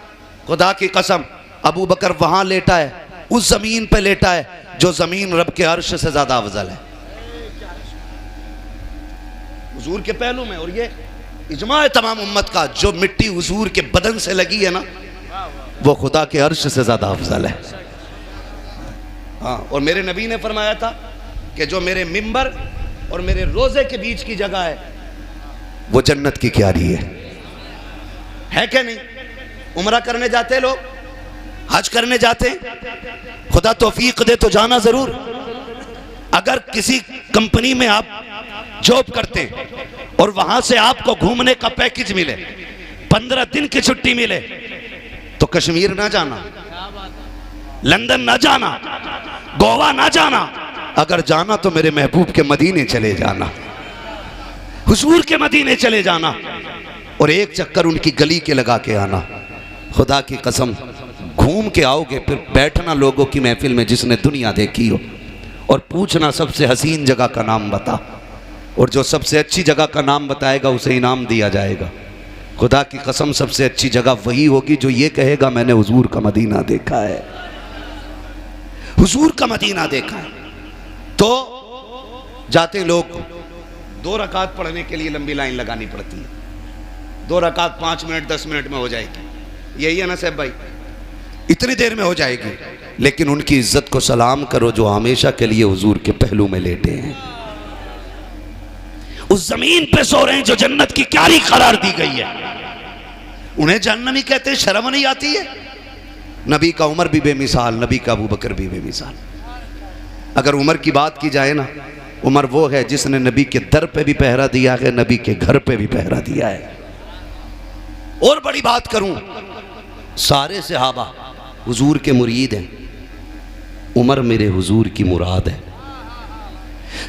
खुदा की कसम अबू बकर वहां लेटा है, उस जमीन पे लेटा है जो जमीन रब के अर्श से ज्यादा अफजल है, हुजूर के पहलू में। और ये इजमा है तमाम उम्मत का, जो मिट्टी हुजूर के बदन से लगी है ना वो खुदा के अर्श से ज्यादा अफजल है। हाँ, और मेरे नबी ने फरमाया था कि जो मेरे मिंबर और मेरे रोजे के बीच की जगह है वो जन्नत की क्यारी है क्या नहीं? उम्रा करने जाते लोग, हज करने जाते, खुदा तौफीक दे तो जाना जरूर। अगर किसी कंपनी में आप जॉब करते और वहां से आपको घूमने का पैकेज मिले, 15 दिन की छुट्टी मिले, तो कश्मीर ना जाना, लंदन ना जाना, गोवा ना जाना, अगर जाना तो मेरे महबूब के मदीने चले जाना, हुजूर के मदीने चले जाना और एक चक्कर उनकी गली के लगा के आना। खुदा की कसम घूम के आओगे फिर बैठना लोगों की महफिल में जिसने दुनिया देखी हो और पूछना सबसे हसीन जगह का नाम बता, और जो सबसे अच्छी जगह का नाम बताएगा उसे इनाम दिया जाएगा। खुदा की कसम सबसे अच्छी जगह वही होगी जो ये कहेगा मैंने हुजूर का मदीना देखा है, हुजूर का मदीना देखा है। तो जाते लोग 2 रकात पढ़ने के लिए लंबी लाइन लगानी पड़ती है, 2 रकात 5 मिनट 10 मिनट में हो जाएगी, यही है ना साहब भाई, इतनी देर में हो जाएगी। लेकिन उनकी इज्जत को सलाम करो जो हमेशा के लिए हुजूर के पहलू में लेटे हैं, उस जमीन पे सो रहे हैं जो जन्नत की क्यारी करार दी गई है। उन्हें जहन्नमी कहते हैं, शर्म नहीं आती है? नबी का उमर भी बेमिसाल, नबी का अबू बकर भी बेमिसाल। अगर उमर की बात की जाए ना, उमर वो है जिसने नबी के दर पे भी पहरा दिया है, नबी के घर पे भी पहरा दिया है। और बड़ी बात करूं, सारे सहाबा हुजूर के मुरीद हैं, उमर मेरे हुजूर की मुराद है।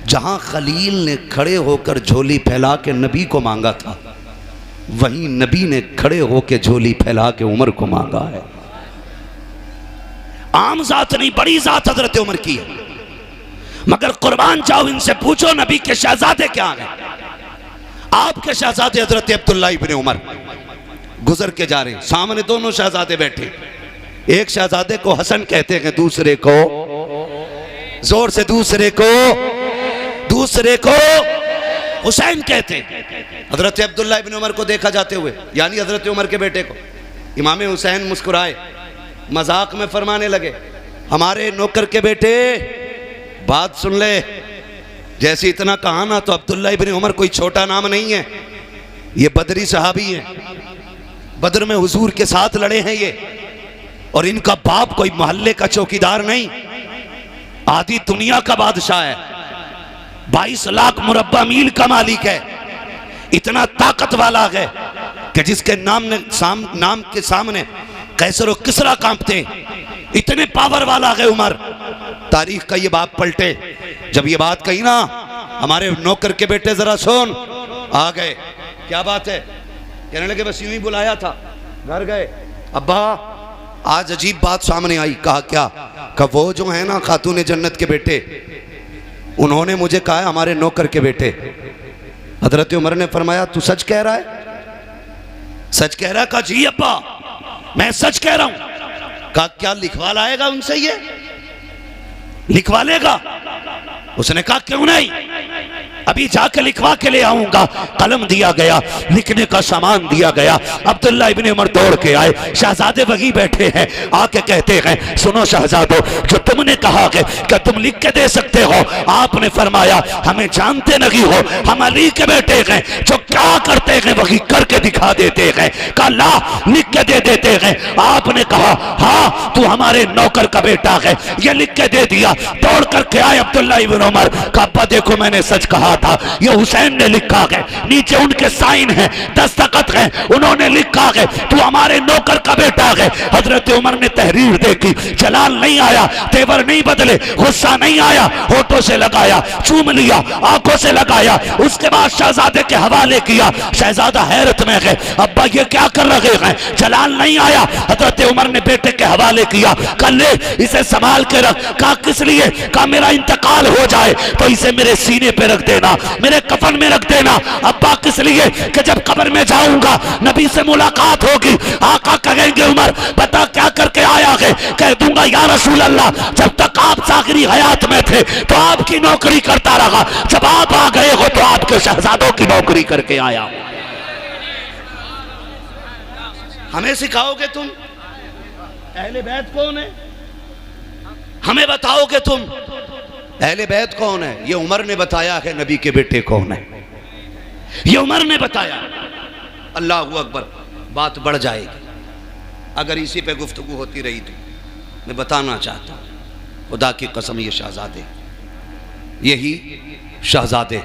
जहां खलील ने खड़े होकर झोली फैला के नबी को मांगा था, वहीं नबी ने खड़े होकर झोली फैला के उमर को मांगा है। आम जात नहीं, बड़ी जात हजरत उमर की है। मगर कुर्बान जाओ इनसे पूछो नबी के शहजादे क्या हैं? आपके शहजादे हजरत अब्दुल्ला इब्ने उमर गुजर के जा रहे हैं, सामने दोनों शहजादे बैठे, एक शहजादे को हसन कहते हैं, दूसरे को, जोर से, दूसरे को हुसैन कहते हैं। हजरत अब्दुल्ला इब्ने उमर को देखा जाते हुए, यानी हजरत उमर के बेटे को, इमाम हुसैन मुस्कुराए, मजाक में फरमाने लगे, हमारे नौकर के बेटे बात सुन ले। जैसे इतना कहा ना, तो अब्दुल्ला इब्ने उमर कोई छोटा नाम नहीं है, ये बदरी सहाबी हैं, बदर में हुजूर के साथ लड़े हैं ये, और इनका बाप कोई मोहल्ले का चौकीदार नहीं, आधी दुनिया का बादशाह है, 22 लाख मुरब्बा मील का मालिक है, इतना ताकत वाला है कि जिसके नाम के सामने कैसर और किसरा कांपते, इतने पावर वाला है उमर। तारीख का ये बाप पलटे, जब ये बात कही ना, हमारे नौकर के बेटे जरा सुन, आ गए, क्या बात है? कहने लगे बस यूं ही बुलाया था, घर गए, अब्बा आज अजीब बात सामने आई। कहा क्या? कहा वो जो है ना खातून जन्नत के बेटे, उन्होंने मुझे कहा हमारे नौकर के बेटे। हजरत उमर ने फरमाया तू सच कह रहा है? सच कह रहा है? कहा जी अब्बा मैं सच कह रहा हूं। कहा क्या लिखवा लाएगा उनसे? ये लिखवा लेगा? उसने कहा क्यों नहीं, अभी जाकर लिखवा के ले आऊंगा। कलम दिया गया, लिखने का सामान दिया गया। अब्दुल्ला इब्ने उमर दौड़ के आए, शहजादे वही बैठे हैं, आके कहते हैं सुनो शहजादो, जो तुमने कहा कि तुम लिख के दे सकते हो, आपने फरमाया हमें जानते नहीं हो, हम अली के बेटे हैं, जो क्या करते हैं वही करके दिखा देते हैं। कहा ला लिख के दे देते हैं। आपने कहा हाँ तू हमारे नौकर का बेटा है, ये लिख के दे दिया। दौड़ करके आए अब्दुल्ला इब्ने उमर, कहा अब्बा देखो मैंने सच कहा था, ये हुसैन ने लिखा है, नीचे उनके साइन है, दस्तखत है, उन्होंने लिखा है तू हमारे नौकर का बेटा है। हजरत उमर ने तहरीर देखी, जलाल नहीं आया, तेवर नहीं बदले, गुस्सा नहीं आया, होठों से लगाया, चूम लिया, आंखों से लगाया, उसके बाद शहजादे के हवाले किया। शहजादा हैरत में है, अब्बा ये क्या कर रहे हैं, जलाल नहीं आया। हजरत उमर ने बेटे के हवाले किया, कल ले इसे संभाल के रख। कहा किस लिए? कहा मेरा इंतकाल हो जाए तो इसे मेरे सीने पे रख देना, मेरे कफन में रख देना। अब्बा किस लिए? कि जब कब्र में जाऊंगा नबी से मुलाकात होगी, आका कहेंगे उमर बता क्या करके आया है, कह दूंगा या रसूल अल्लाह जब तक आप सागरी हयात में थे तो आपकी नौकरी करता रहा, जब आप आ गए हो तो आपके शहजादों की नौकरी करके आया हूं। हमें सिखाओगे तुम अहले बैत कौन है? हमें बताओगे तुम अहले बैत कौन है? ये उमर ने बताया है नबी के बेटे कौन है, ये उमर ने बताया। अल्लाह अकबर, बात बढ़ जाएगी अगर इसी पे गुफ्तगू होती रही तो। मैं बताना चाहता हूं खुदा की कसम, ये शहजादे, यही शहजादे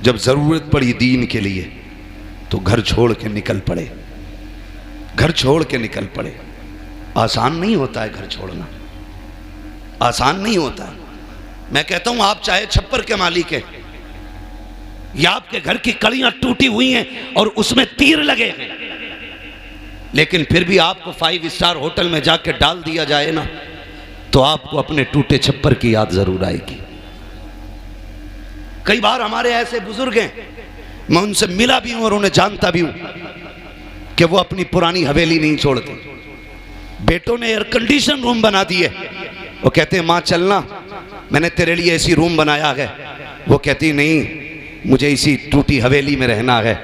जब जरूरत पड़ी दीन के लिए तो घर छोड़ के निकल पड़े, घर छोड़ के निकल पड़े। आसान नहीं होता है घर छोड़ना, आसान नहीं होता है। मैं कहता हूं आप चाहे छप्पर के मालिक हैं या आपके घर की कड़ियां टूटी हुई हैं और उसमें तीर लगे हैं, लेकिन फिर भी आपको 5 स्टार होटल में जाके डाल दिया जाए ना तो आपको अपने टूटे छप्पर की याद जरूर आएगी। कई बार हमारे ऐसे बुजुर्ग हैं, मैं उनसे मिला भी हूं और उन्हें जानता भी हूं कि वो अपनी पुरानी हवेली नहीं छोड़ते। बेटों ने एयर कंडीशन रूम बना दिए, वो कहते हैं माँ चलना, मैंने तेरे लिए ऐसी रूम बनाया है। वो कहती नहीं मुझे इसी टूटी हवेली में रहना है।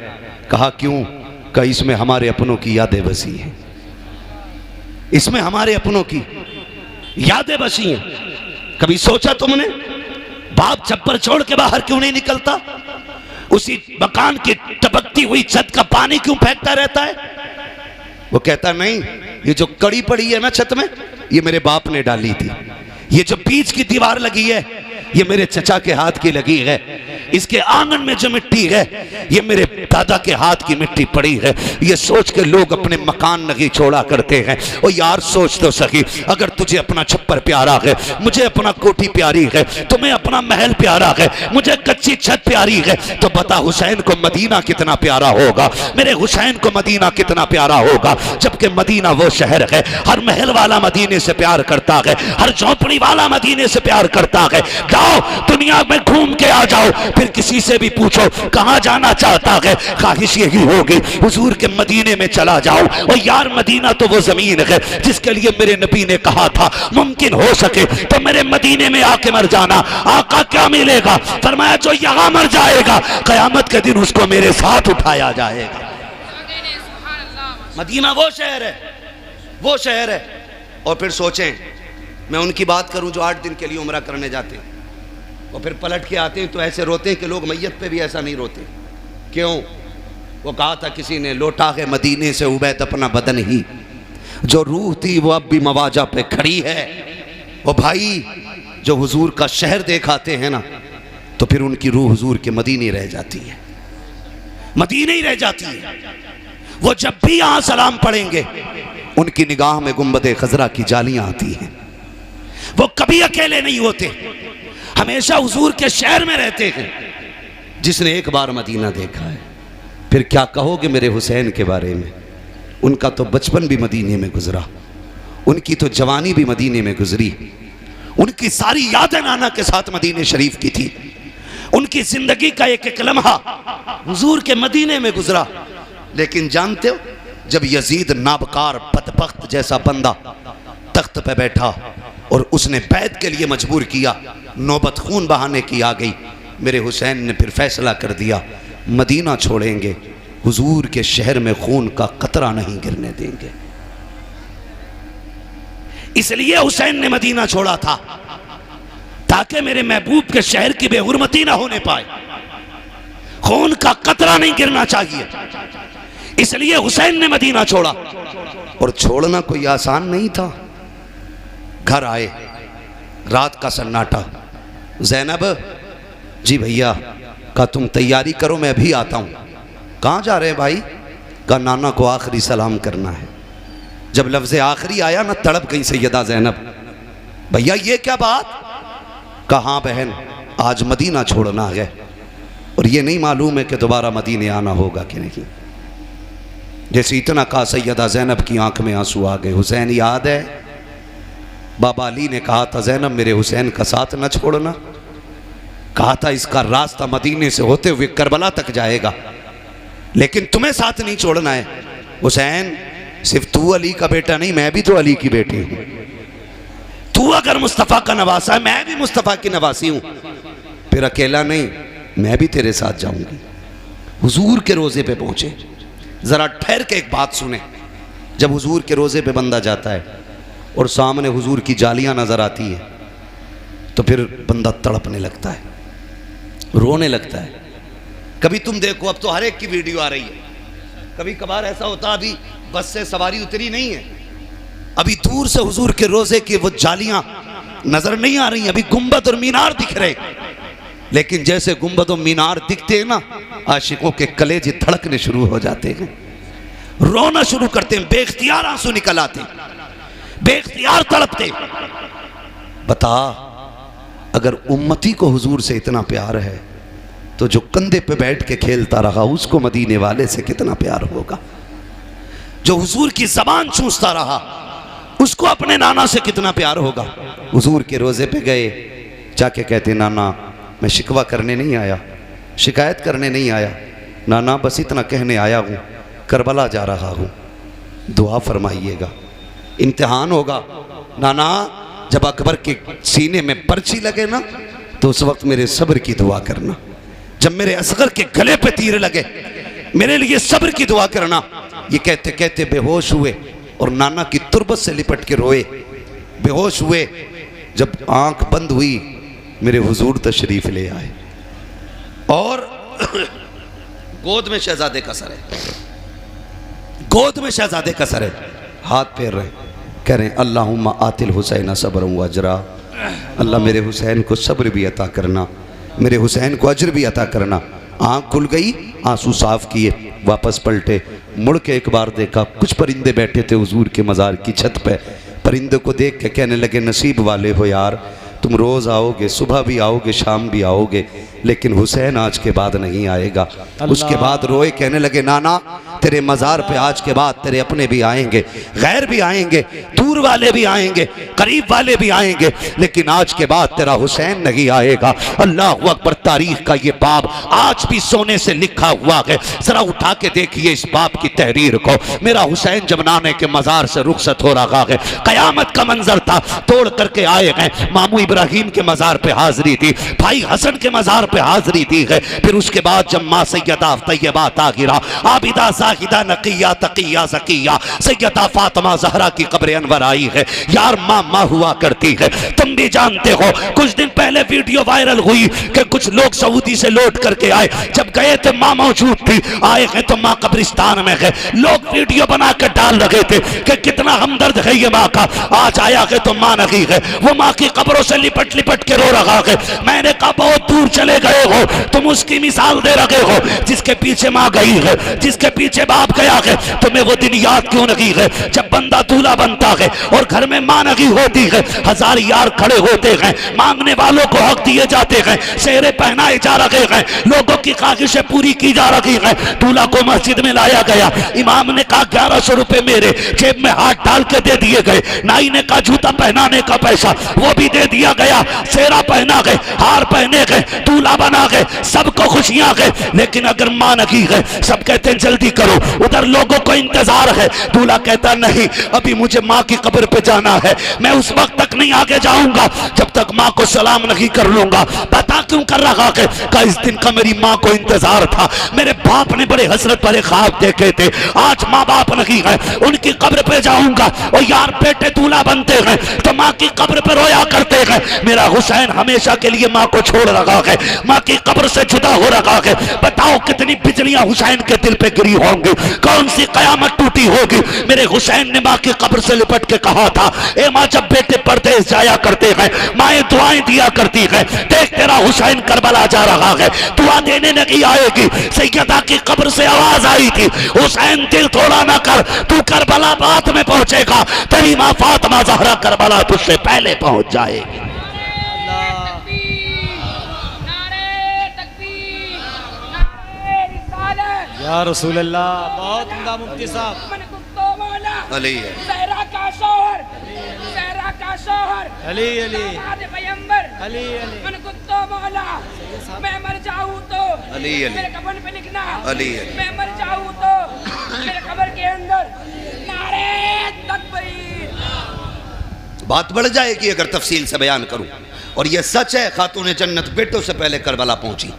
कहा क्यों? कहा इसमें हमारे अपनों की यादें बसी हैं, इसमें हमारे अपनों की यादें बसी हैं। कभी सोचा तुमने बाप छप्पर छोड़ के बाहर क्यों नहीं निकलता? उसी मकान की टपकती हुई छत का पानी क्यों फेंकता रहता है? वो कहता नहीं ये जो कड़ी पड़ी है ना छत में, ये मेरे बाप ने डाली थी। ये जो बीच की दीवार लगी है ये मेरे चचा के हाथ की लगी है। इसके आंगन में जो मिट्टी है ये मेरे दादा के हाथ की मिट्टी पड़ी है। ये सोच के लोग अपने मकान नहीं छोड़ा करते हैं। और यार सोच तो सही, अगर तुझे अपना छप्पर प्यारा है, मुझे अपना कोठी प्यारी है, तुम्हें अपना महल प्यारा है, मुझे कच्ची छत प्यारी है, तो बता हुसैन को मदीना कितना प्यारा होगा, मेरे हुसैन को मदीना कितना प्यारा होगा। जबकि मदीना वो शहर है, हर महल वाला मदीने से प्यार करता है, हर झोपड़ी वाला मदीने से प्यार करता है। जाओ दुनिया में घूम के आ जाओ, फिर किसी से भी पूछो कहां जाना चाहता है, ख्वाहिश यही होगी हुजूर के मदीने में चला जाओ। और यार मदीना तो वो जमीन है जिसके लिए मेरे नबी ने कहा था मुमकिन हो सके तो मेरे मदीने में आके मर जाना। आका क्या मिलेगा? फरमाया जो यहां मर जाएगा कयामत के दिन उसको मेरे साथ उठाया जाएगा। मदीना वो शहर है, वो शहर है। और फिर सोचें, मैं उनकी बात करूं जो 8 दिन के लिए उम्रा करने जाते हैं और फिर पलट के आते हैं तो ऐसे रोते हैं कि लोग मैयत पे भी ऐसा नहीं रोते। क्यों? वो कहा था किसी ने, लौटा है मदीने से उबैद अपना बदन ही, जो रूह थी वो अब भी मवाजा पे खड़ी है। वो भाई जो हुजूर का शहर देखाते हैं ना तो फिर उनकी रूह हुजूर के मदीने रह जाती है, मदीने ही रह जाती है। वो जब भी यहां सलाम पढ़ेंगे उनकी निगाह में गुंबदे खजरा की जालियां आती हैं। वो कभी अकेले नहीं होते, हमेशा हुजूर के शहर में रहते हैं। जिसने एक बार मदीना देखा है, फिर क्या कहोगे मेरे हुसैन के बारे में? उनका तो बचपन भी मदीने में गुजरा, उनकी तो जवानी भी मदीने में गुजरी, उनकी सारी यादें नाना के साथ मदीने शरीफ की थी। उनकी जिंदगी का एक एक लम्हा हुजूर के मदीने में गुजरा। लेकिन जानते हो, जब यजीद नाबकार बदबख्त जैसा बंदा तख्त पे बैठा और उसने बैत के लिए मजबूर किया, नौबत खून बहाने की आ गई, मेरे हुसैन ने फिर फैसला कर दिया मदीना छोड़ेंगे, हुजूर के शहर में खून का कतरा नहीं गिरने देंगे। इसलिए हुसैन ने मदीना छोड़ा था ताकि मेरे महबूब के शहर की बेहुरमती ना होने पाए, खून का कतरा नहीं गिरना चाहिए। इसलिए हुसैन ने मदीना छोड़ा। और छोड़ना कोई आसान नहीं था। घर आए, रात का सन्नाटा। ज़ैनब, जी भैया, कहा तुम तैयारी करो मैं अभी आता हूँ। कहाँ जा रहे हैं भाई? कहा नाना को आखिरी सलाम करना है। जब लफ्ज़ आखिरी आया ना, तड़प गई सैयदा ज़ैनब, भैया ये क्या बात? कहाँ बहन, आज मदीना छोड़ना है और ये नहीं मालूम है कि दोबारा मदीने आना होगा कि नहीं। जैसे इतना कहा, सैयदा ज़ैनब की आंख में आंसू आ गए। हुसैन याद है, बाबा अली ने कहा था ज़ैनब मेरे हुसैन का साथ न छोड़ना, कहा था इसका रास्ता मदीने से होते हुए करबला तक जाएगा, लेकिन तुम्हें साथ नहीं छोड़ना है। हुसैन, सिर्फ तू अली का बेटा नहीं, मैं भी तो अली की बेटी हूँ। तू अगर मुस्तफ़ा का नवासा है, मैं भी मुस्तफ़ा की नवासी हूँ। फिर अकेला नहीं, मैं भी तेरे साथ जाऊंगी। हुजूर के रोज़े पे पहुँचे। ज़रा ठहर के एक बात सुने। जब हुजूर के रोज़े पे बंदा जाता है और सामने हुजूर की जालियाँ नज़र आती है, तो फिर बंदा तड़पने लगता है, रोने लगता है। कभी तुम देखो, अब तो हर एक की वीडियो आ रही है। कभी कभार ऐसा होता, अभी बस से सवारी उतरी नहीं है, अभी दूर से हुजूर के रोज़े की वो जालियाँ नज़र नहीं आ रही, अभी गुंबद और मीनार दिख रहे। लेकिन जैसे गुंबद और मीनार दिखते हैं ना, आशिकों के कलेजे धड़कने शुरू हो जाते हैं, रोना शुरू करते हैं, बेख्तियार आंसू निकल आते, बेख्तियार तड़पते। बता, अगर उम्मती को हुजूर से इतना प्यार है तो जो कंधे पे बैठ के खेलता रहा उसको मदीने वाले से कितना प्यार होगा। जो हुजूर की ज़बान चूसता रहा उसको अपने नाना से कितना प्यार होगा। हुजूर के रोज़े पे गए, जाके कहते नाना मैं शिकवा करने नहीं आया, शिकायत करने नहीं आया, नाना बस इतना कहने आया हूँ, करबला जा रहा हूँ, दुआ फरमाइएगा, इम्तिहान होगा। नाना, जब अकबर के सीने में पर्ची लगे ना, तो उस वक्त मेरे सब्र की दुआ करना। जब मेरे असगर के गले पे तीर लगे, मेरे लिए सब्र की दुआ करना। ये कहते कहते बेहोश हुए और नाना की तुरबत से लिपट के रोए। बेहोश हुए, जब आंख बंद हुई मेरे हुजूर तशरीफ ले आए और गोद में शहजादे का सर है, गोद में शहजादे का सर है, हाथ फेर रहे, कह रहे हैं अल्लाहुम्मा आतिल हुसैन सब्रन व अजरा, अल्लाह मेरे हुसैन को सब्र भी अता करना, मेरे हुसैन को अजर भी अता करना। आँख खुल गई, आंसू साफ किए, वापस पलटे, मुड़ के एक बार देखा कुछ परिंदे बैठे थे हुजूर के मज़ार की छत पे। परिंदे को देख के कहने लगे नसीब वाले हो यार, तुम रोज़ आओगे, सुबह भी आओगे, शाम भी आओगे, लेकिन हुसैन आज के बाद नहीं आएगा। उसके बाद रोए, कहने लगे नाना तेरे मज़ार पे आज के बाद तेरे अपने भी आएंगे, गैर भी आएंगे, दूर वाले भी आएंगे, करीब वाले भी आएंगे, लेकिन आज के बाद तेरा हुसैन नहीं आएगा। अल्लाह अकबर, तारीख का ये बाब आज भी सोने से लिखा हुआ है। जरा उठा के देखिए इस बाब की तहरीर को। मेरा हुसैन जब नाने के मज़ार से रुखसत हो रहा है, कयामत का मंजर था, तोड़ करके आए हैं। मामू इब्राहिम के मज़ार पे हाजिरी दी, भाई हसन के मज़ार पे हाजिरी दी है। फिर उसके बाद जब माँ सैयदा तैयबा ताहिरा आबिदा ज़ाहिदा नकिया तकिया ज़किया सैयदा फातिमा ज़हरा की कब्र अनवर आई है। यार माँ माँ हुआ करती है। तुम भी जानते हो, कुछ दिन पहले वीडियो वायरल हुई कि कुछ लोग सऊदी से लौट करके आए, जब गए थे माँ मौजूद थी, आए हैं तो माँ कब्रिस्तान में है। लोग वीडियो बना कर डाल रहे थे कि कितना हमदर्द है ये माँ का, आज आया है तो माँ नहीं है। वो माँ की कब्रों से लिपट लिपट के रो रहा है। मैंने कहा बहुत दूर चले गए हो, तुम उसकी मिसाल दे रहे हो जिसके पीछे माँ गई है, जिसके पीछे बाप गया है। तुम्हें वो दिन याद क्यों नहीं है जब बंदा दूल्हा बनता है और घर में माँ नहीं होती है, हजार यार खड़े होते हैं, मांगने वालों को हक दिए जाते हैं, सेहरे पहनाए जा रहे हैं, लोगों की ख्वाहिशें पूरी की जा रही हैं। दूल्हा को मस्जिद में लाया गया, इमाम ने कहा 1100 रुपए मेरे, जेब में हाथ डाल के दे दिए गए। नाई ने कहा जूता पहनाने का पैसा, वो भी दे दिया गया। सेहरा पहना गए, हार पहने गए, दूल्हा बना गए, सबको खुशियां गए, लेकिन अगर मां नहीं गए सब कहते हैं जल्दी करो, उधर लोगों को इंतजार है। दूल्हा कहता नहीं, अभी मुझे माँ की कब्र पे जाना है, मैं उस वक्त तक नहीं आगे जाऊंगा जब तक माँ को सलाम नहीं कर लूंगा। पता क्यों कर रहा है? का इस दिन का मेरी माँ को इंतजार था, मेरे बाप ने बड़े हसरत भरे ख्वाब देखे थे, आज माँ बाप नहीं है, उनकी कब्र पे जाऊंगा। और यार बेटे दूल्हा बनते हैं तो माँ की कब्र पे रोया करते हैं, मेरा हुसैन हमेशा के लिए माँ को छोड़ रहा है, माँ की कब्र से जुदा हो रहा है। बताओ कितनी बिजलियां हुसैन के दिल पे गिरी होंगी, कौन सी कयामत टूटी होगी। मेरे हुसैन ने माँ की कब्र से लिपट के कहा था, ए माँ जब बेटे परदेश जाया करते हैं माएँ दुआएं दिया करती है, देख तेरा हुसैन करबला जा रहा है, दुआ देने नहीं आएगी। सैयदा की कब्र से आवाज आई थी, हुसैन दिल थोड़ा ना कर, तू करबला बाद में पहुंचेगा, तेरी माँ फातिमा ज़हरा करबला तुझसे पहले पहुंच जाएगी। या रसूल अल्लाह, बहुत उम्दा मुफ्ती साहब। अली है, सहरा का शोहर, सहरा का शोहर, अली अली दामाद पैगंबर, अली अली मन कुत्तो मौला, मैं मर जाऊं तो अली अली मेरे कफन पे लिखना, अली अली मैं मर जाऊं तो मेरे कब्र के अंदर नारे तकबीर। बात बढ़ जाएगी अगर तफसील से बयान करूं, और यह सच है, खातून जन्नत बेटों से पहले करबला पहुंची,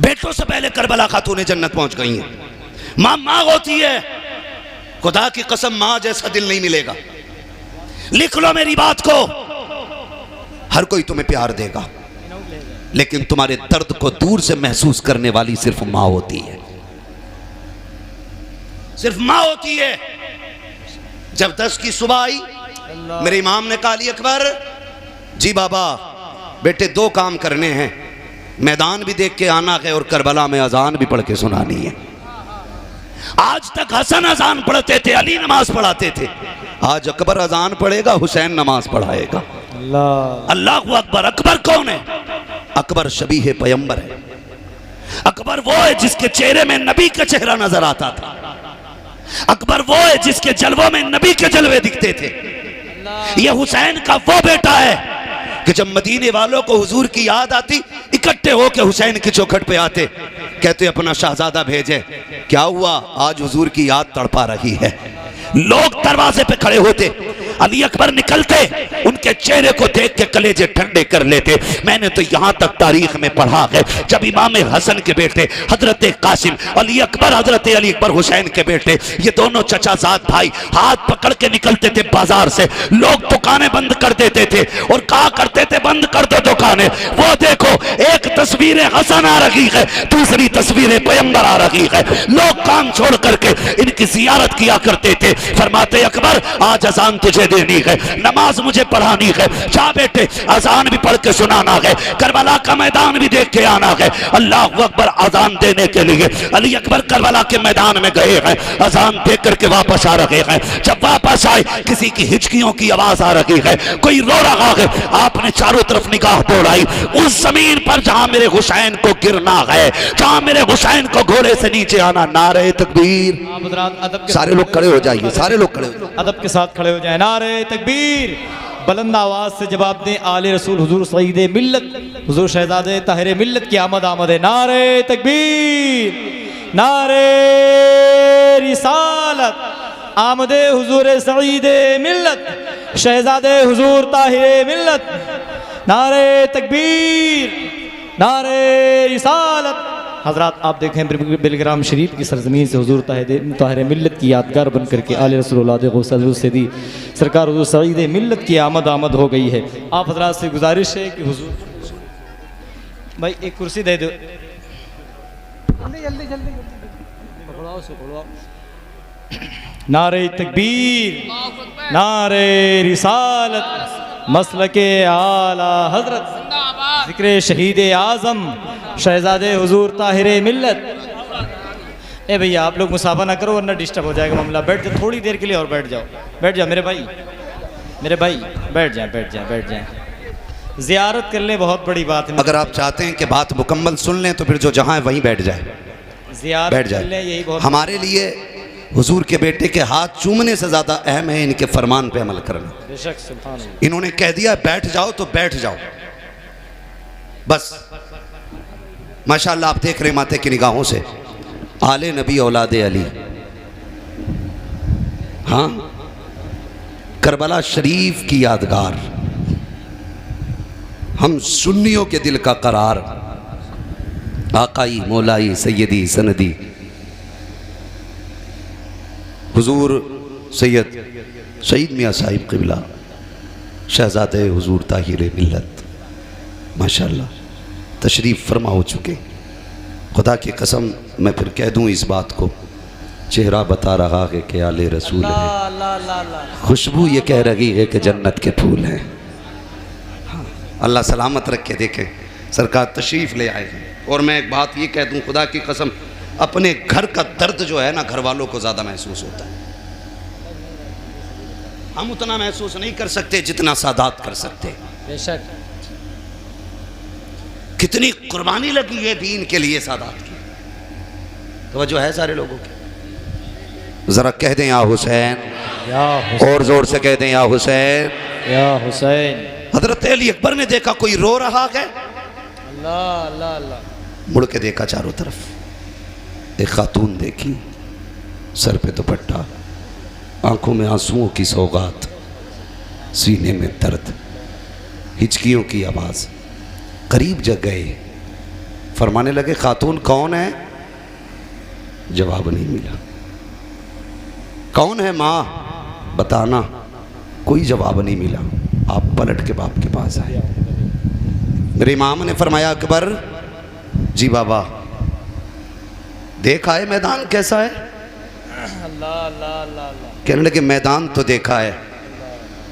बेटों से पहले करबला खातून जन्नत पहुंच गई हैं। मां मां होती है, खुदा की कसम मां जैसा दिल नहीं मिलेगा। लिख लो मेरी बात को, हर कोई तुम्हें प्यार देगा, लेकिन तुम्हारे दर्द को दूर से महसूस करने वाली सिर्फ मां होती है, सिर्फ मां होती है। जब 10 की सुबह आई, मेरे इमाम ने कहा, अली अकबर जी बाबा बेटे 2 काम करने हैं, मैदान भी देख के आना है और करबला में अजान भी पढ़ के सुनानी है। आज तक हसन अजान पढ़ते थे, अली नमाज पढ़ाते थे, आज अकबर अजान पढ़ेगा, हुसैन नमाज पढ़ाएगा। अल्लाह अल्लाहु अकबर। अकबर कौन है? अकबर शबीह पैगंबर है। अकबर वो है जिसके चेहरे में नबी का चेहरा नजर आता था। अकबर वो है जिसके जलवों में नबी के जलवे दिखते थे। यह हुसैन का वो बेटा है कि जब मदीने वालों को हुजूर की याद आती, इकट्ठे होकर हुसैन की चौखट पे आते, कहते अपना शहजादा भेजे। क्या हुआ? आज हुजूर की याद तड़पा रही है। लोग दरवाजे पे खड़े होते, अली अकबर निकलते, उनके चेहरे को देख के कलेजे ठंडे कर लेते। मैंने तो यहां तक तारीख में पढ़ा है, जब इमाम हसन के बेटे हजरत कासिम अली अकबर, हजरत अली अकबर हुसैन के बेटे, ये दोनों चचाजाद भाई हाथ पकड़ के निकलते थे बाजार से, लोग दुकानें बंद कर देते थे और कहा करते थे बंद कर दो दुकानें। वो देखो एक तस्वीर हसन आ रही है, दूसरी तस्वीर पैगंबर आ रही है। लोग काम छोड़ करके इनकी जियारत किया करते थे। फरमाते अकबर आज अजान तुझे देनी है, नमाज मुझे पढ़ानी है, जा बेटे अजान भी पढ़ के सुनाना है, करबला का मैदान भी देख के आना है। अल्लाह अकबर। अजान देने के लिए अली अकबर करबला के मैदान में गए हैं, अजान देख करके वापस आ रहे हैं। जब वापस आए, किसी की हिचकियों की आवाज आ रही है, कोई रो रहा है। आपने चारों तरफ निगाह दौड़ाई, उस जमीन पर जहां मेरे हुसैन को गिरना है, जहां मेरे हुसैन को घोड़े से नीचे आना, नारे तकबीर। सारे लोग खड़े हो जाइए, सारे लोग खड़े हो जाइए, अदब के साथ खड़े हो जाए। नारे तकबीर, बुलंद आवाज से जवाब दें। आले रसूल हुजूर सईद मिल्लत हुजूर शहजादे ताहिर मिल्लत की आमद आमद है। नारे तकबीर, नारे रिसालत, आमदे हुजूर सईद मिल्लत शहजादे हुजूर ताहिर मिल्लत। नारे तकबीर, नारे रिसालत। हजरात आप देखें बिलग्राम शरीफ की सरजमीन से हुजूर ताहिर मिल्लत की यादगार बन करके आले रसूल सदी सरकार हुजूर सईद मिल्लत की आमद आमद हो गई है। आप हजरात से गुजारिश है कि हुजूर भाई एक कुर्सी दे दो, जल्दी जल्दी पकड़ाओ। नारे तकबीर, नारे रिसालत, मसलके आला हजरत, जिक्र शहीद आज़म शहजादे हुजूर ताहिर मिल्लत। ए भैया आप लोग मुसाफा ना करो वरना डिस्टर्ब हो जाएगा मामला। बैठ जाओ थोड़ी देर के लिए और बैठ जाओ, बैठ जाओ मेरे भाई, मेरे भाई बैठ जाए, बैठ जाए, बैठ जाए। ज़ियारत कर ले, बहुत बड़ी बात है। अगर आप चाहते हैं कि बात मुकम्मल सुन लें तो फिर जो जहां है वहीं बैठ जाए, ज़ियारत बैठ कर ले, जाए। यही बहुत हमारे लिए हुजूर के बेटे के हाथ चूमने से ज्यादा अहम है इनके फरमान पे अमल करना। बेशक सुभान अल्लाह। इन्होंने कह दिया बैठ जाओ तो बैठ जाओ, बस माशाअल्लाह आप देख रहे माते की निगाहों से आले नबी औलादे अली। हाँ, करबला शरीफ की यादगार, हम सुन्नियों के दिल का करार, आकाई मौलाई सैयदी सनदी हुजूर सैयद सईद मियाँ साहिब क़िबला शहज़ादे हुजूर ताहिर मिल्लत माशाअल्लाह तशरीफ़ फरमा हो चुके। खुदा की कसम मैं फिर कह दूँ इस बात को, चेहरा बता रहा है कि आले रसूल है, खुशबू ये कह रही है कि जन्नत के फूल हैं। हाँ, अल्लाह सलामत रख के देखें, सरकार तशरीफ़ ले आए हैं। और मैं एक बात ये कह दूँ, खुदा की कसम अपने घर का दर्द जो है ना घर वालों को ज़्यादा महसूस होता है। हम उतना महसूस नहीं कर सकते जितना सादात कर सकते। बेशक कितनी कुर्बानी लगी है दीन के लिए सादात की, तो जो है सारे लोगों की। जरा कह दें या हुसैन, और जोर से कह दें या हुसैन, या हुसैन। हजरत अली अकबर ने देखा कोई रो रहा है, अल्लाह अल्लाह अल्लाह। मुड़ के देखा चारों तरफ, एक खातून देखी, सर पे दुपट्टा, आंखों में आंसुओं की सौगात, सीने में दर्द, हिचकियों की आवाज़। करीब जग गए, फरमाने लगे खातून कौन है? जवाब नहीं मिला। कौन है माँ बताना, कोई जवाब नहीं मिला। आप पलट के बाप के पास आए। मेरे इमाम ने फरमाया अकबर जी बाबा देखा है मैदान कैसा है? अल्लाह अल्लाह अल्लाह। कहने लगे मैदान तो देखा है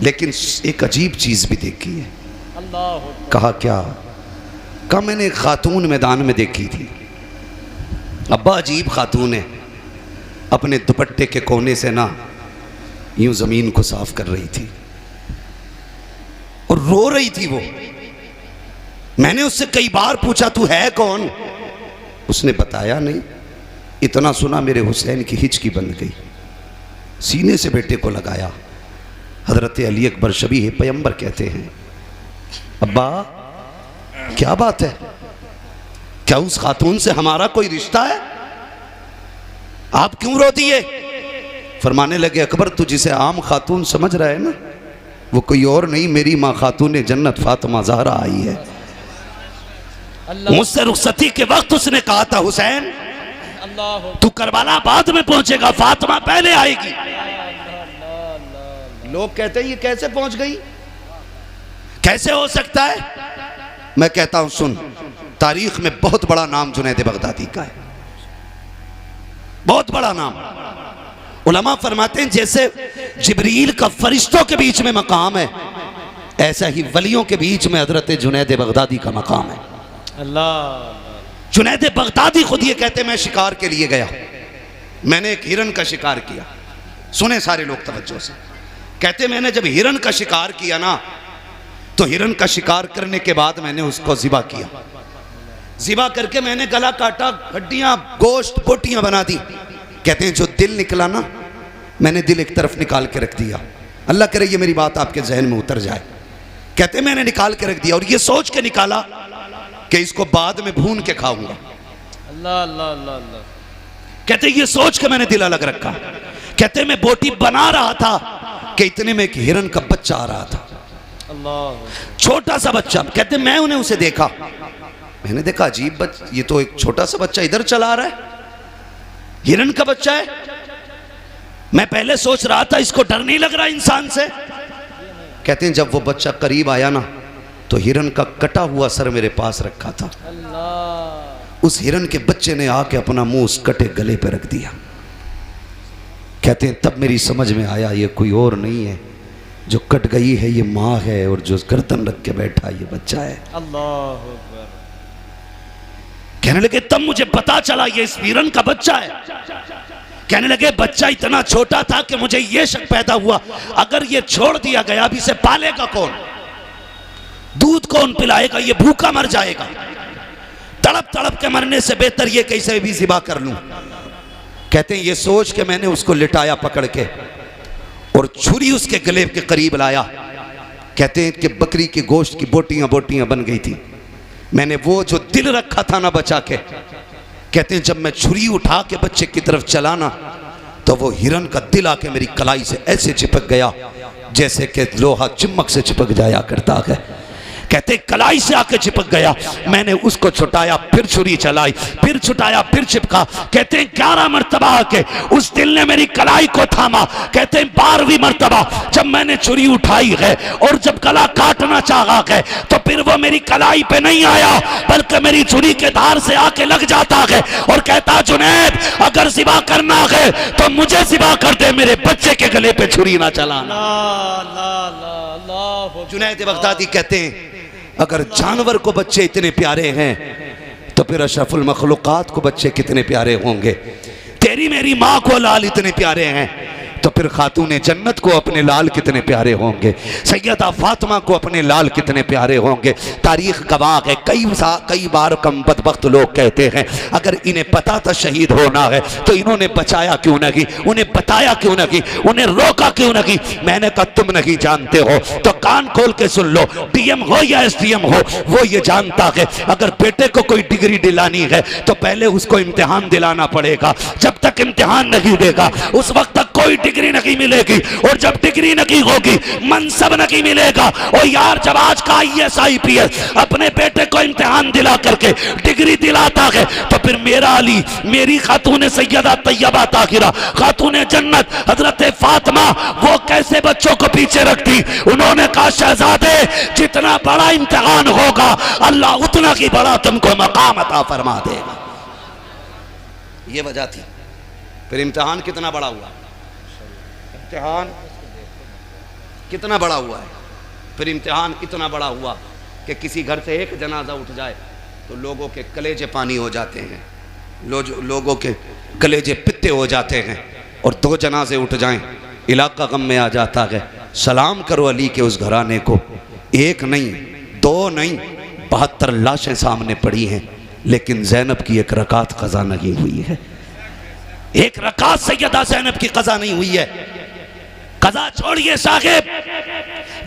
लेकिन एक अजीब चीज़ भी देखी है। अल्लाह। कहा क्या? कहा मैंने एक खातून मैदान में देखी थी। अब्बा अजीब खातून है, अपने दुपट्टे के कोने से ना यूं ज़मीन को साफ कर रही थी और रो रही थी वो। मैंने उससे कई बार पूछा तू है कौन? उसने बताया नहीं। इतना सुना मेरे हुसैन की हिचकी बंद गई, सीने से बेटे को लगाया। हजरत अली अकबर शबीह पैगंबर कहते हैं अब्बा क्या बात है, क्या उस खातून से हमारा कोई रिश्ता है? आप क्यों रो दिए? फरमाने लगे अकबर तू जिसे आम खातून समझ रहा है ना, वो कोई और नहीं मेरी माँ खातून जन्नत फातिमा ज़हरा आई है। मुझसे रुखसती के वक्त उसने कहा था हुसैन तू करबला बाद में पहुंचेगा, फातिमा पहले आएगी। लोग कहते हैं ये कैसे पहुंच गई, कैसे हो सकता है? मैं कहता हूं सुन, तारीख में बहुत बड़ा नाम जुनैद बगदादी का है, बहुत बड़ा नाम। उलमा फरमाते हैं जैसे जिब्रील का फरिश्तों के बीच में मकाम है, ऐसा ही वलियों के बीच में हजरत जुनैद बगदादी का मकाम है। अल्लाह। जुनैद बगदादी खुद ये कहते मैं शिकार के लिए गया, मैंने एक हिरन का शिकार किया। सुने सारे लोग तवज्जो से, कहते मैंने जब हिरन का शिकार किया ना तो हिरन का शिकार करने के बाद मैंने उसको ज़िबा किया। ज़िबा करके मैंने गला काटा, हड्डियां गोश्त बोटियां बना दी। कहते हैं जो दिल निकला ना मैंने दिल एक तरफ निकाल के रख दिया। अल्लाह करे ये मेरी बात आपके जहन में उतर जाए। कहते मैंने निकाल के रख दिया और ये सोच के निकाला कि इसको बाद में भून के खाऊंगा। अल्लाह अल्लाह अल्लाह अल्लाह। कहते ये सोच के मैंने दिल अलग रखा। कहते मैं बोटी बना रहा था कि इतने में एक हिरन का बच्चा आ रहा था, अल्लाह। छोटा सा बच्चा। कहते मैं उन्हें उसे देखा, मैंने देखा अजीब बच्चा, ये तो एक छोटा सा बच्चा इधर चला रहा है, हिरन का बच्चा है। मैं पहले सोच रहा था इसको डर नहीं लग रहा इंसान से। कहते हैं जब वो बच्चा करीब आया ना तो हिरन का कटा हुआ सर मेरे पास रखा था। अल्लाह। उस हिरन के बच्चे ने आके अपना मुंह उस कटे गले पे रख दिया। कहते हैं तब मेरी समझ में आया ये कोई और नहीं है, जो कट गई है ये माँ है और जो गर्दन रख के बैठा ये बच्चा है। अल्लाह। कहने लगे तब मुझे पता चला ये इस हिरन का बच्चा है। कहने लगे बच्चा इतना छोटा था कि मुझे ये शक पैदा हुआ अगर ये छोड़ दिया गया अभी इसे पालेगा कौन, दूध कौन पिलाएगा, ये भूखा मर जाएगा। तड़प तड़प के मरने से बेहतर ये कैसे भी ज़िबा कर लूं। कहते हैं ये सोच के मैंने उसको लिटाया पकड़ के और छुरी उसके गले के करीब लाया। कहते हैं कि बकरी के गोश्त की बोटियां बोटियां बन गई थी। मैंने वो जो दिल रखा था ना बचा के, कहते हैं जब मैं छुरी उठा के बच्चे की तरफ चलाना तो वो हिरन का दिल आके मेरी कलाई से ऐसे चिपक गया जैसे कि लोहा चिमक से चिपक जाया करता है। कहते कलाई से आके चिपक गया। मैंने उसको छुटाया, फिर छुरी चलाई, फिर छुटाया, फिर चिपका। कहते हैं 11 मरतबा आके उस दिल ने मेरी कलाई को थामा। कहते हैं 12वीं मरतबा जब मैंने छुरी उठाई है और जब गला काटना चाहा है तो फिर वो मेरी कलाई पे नहीं आया बल्कि मेरी छुरी के धार से आके लग जाता है और कहता जुनैद अगर सिवा करना है तो मुझे सिवा कर दे, मेरे बच्चे के गले पे छुरी ना चलाना। जुनैद बगदादी कहते हैं अगर जानवर को बच्चे इतने प्यारे हैं तो फिर अशरफुल मखलूकात को बच्चे कितने प्यारे होंगे। तेरी मेरी माँ को लाल इतने प्यारे हैं तो फिर खातूने जन्नत को अपने लाल कितने प्यारे होंगे। सैयदा फातिमा को अपने लाल कितने प्यारे होंगे। तारीख गवाह है, कई बार कम बदबख्त लोग कहते हैं अगर इन्हें पता था शहीद होना है तो इन्होंने बचाया क्यों नहीं, उन्हें बताया क्यों नहीं, उन्हें रोका क्यों नहीं। मैंने कहा तुम नहीं जानते हो तो कान खोल के सुन लो, डीएम हो या एसडीएम हो वो ये जानता है अगर बेटे को कोई डिग्री दिलानी है तो पहले उसको इम्तिहान दिलाना पड़ेगा। जब तक इम्तिहान नहीं देगा उस वक्त तक कोई डिग्री नहीं मिलेगी और जब डिग्री नहीं होगी मनसब नहीं मिलेगा। और यार जब आज का IAS IPS अपने बेटे को इम्तिहान दिला करके डिग्री दिलाता है तो फिर मेरा अली, मेरी खातून सैयदा तैयबा ताहिरा खातून जन्नत हजरत फातिमा वो कैसे बच्चों को पीछे रखती। उन्होंने कहा शहजादे जितना बड़ा इम्तिहान होगा अल्लाह उतना ही बड़ा तुमको मकाम अता फरमा देगा। ये वजह थी। फिर इम्तिहान कितना बड़ा हुआ, इम्तिहान कितना बड़ा हुआ है। फिर इम्तिहान इतना बड़ा हुआ कि किसी घर से एक जनाजा उठ जाए तो लोगों के कलेजे पानी हो जाते हैं, लोगों के कलेजे पित्ते हो जाते हैं। और 2 जनाजे उठ जाएं इलाका गम में आ जाता है। सलाम करो अली के उस घराने को, 1 नहीं 2 नहीं 72 लाशें सामने पड़ी हैं लेकिन ज़ैनब की 1 रकात कज़ा नहीं हुई है। 1 रकात सैयदा ज़ैनब की कज़ा नहीं हुई है। कज़ा छोड़िए साहिब,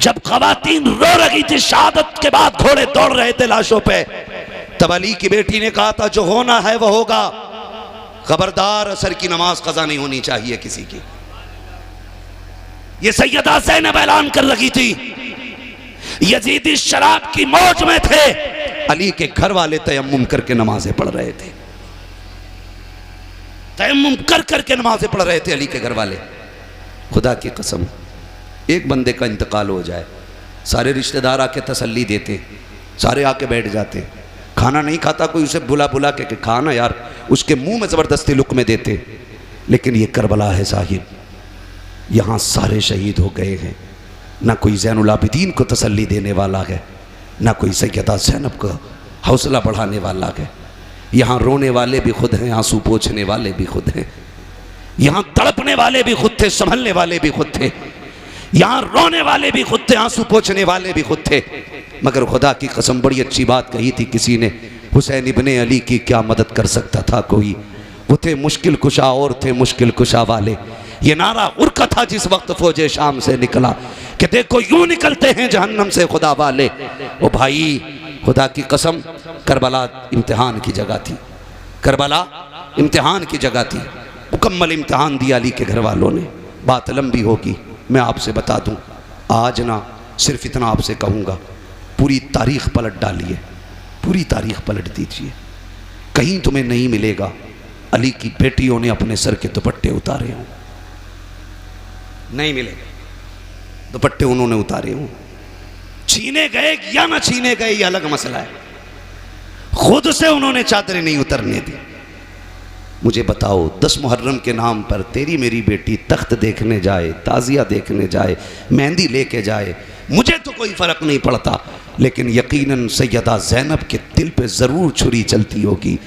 जब ख़वातीन रो रही थी शहादत के बाद, घोड़े दौड़ रहे थे लाशों पे, तब अली की बेटी ने कहा था जो होना है वो होगा, खबरदार असर की नमाज कज़ा नहीं होनी चाहिए किसी की। ये सैयदा ज़ैनब ऐलान कर रही थी। यजीदी शराब की मौज में थे, अली के घर वाले तयम्मुम करके नमाजें पढ़ रहे थे, तयम्मुम कर करके नमाजें पढ़ रहे थे अली के घर वाले। खुदा की कसम एक बंदे का इंतकाल हो जाए सारे रिश्तेदार आके तसल्ली देते, सारे आके बैठ जाते, खाना नहीं खाता कोई, उसे बुला बुला के खाना यार, उसके मुंह में ज़बरदस्ती लुक़मे देते। लेकिन ये करबला है साहिब, यहाँ सारे शहीद हो गए हैं, ना कोई ज़ैनुल आबिदीन को तसल्ली देने वाला है, ना कोई सैयदा ज़ैनब को हौसला बढ़ाने वाला है। यहाँ रोने वाले भी खुद हैं, आंसू पोंछने वाले भी खुद हैं, यहाँ तड़पने वाले भी खुद थे, संभलने वाले भी खुद थे, यहाँ रोने वाले भी खुद थे, आंसू पोंछने वाले भी खुद थे। मगर खुदा की कसम बड़ी अच्छी बात कही थी किसी ने, हुसैन इब्ने अली की क्या मदद कर सकता था कोई, वो थे मुश्किल कुशा और थे मुश्किल कुशा वाले। ये नारा उर्का था जिस वक्त फौजे शाम से निकला कि देखो यूं निकलते हैं जहन्नम से खुदा वाले। ओ भाई खुदा की कसम करबला इम्तिहान की जगह थी, करबला इम्तिहान की जगह थी, मुकम्मल इम्तिहान दिया अली के घर वालों ने। बात लंबी होगी, मैं आपसे बता दूं, आज ना सिर्फ इतना आपसे कहूँगा, पूरी तारीख पलट डालिए, पूरी तारीख पलट दीजिए, कहीं तुम्हें नहीं मिलेगा अली की बेटियों ने अपने सर के दुपट्टे उतारे हों, नहीं मिलेगा। दुपट्टे उन्होंने उतारे हों, छीने गए या ना छीने गए ये अलग मसला है, खुद से उन्होंने चादरें नहीं उतरने दी। मुझे बताओ 10 मुहर्रम के नाम पर तेरी मेरी बेटी तख्त देखने जाए, ताज़िया देखने जाए, मेहंदी लेके जाए, मुझे तो कोई फ़र्क नहीं पड़ता, लेकिन यकीनन सैयदा ज़ैनब के दिल पे ज़रूर छुरी चलती होगी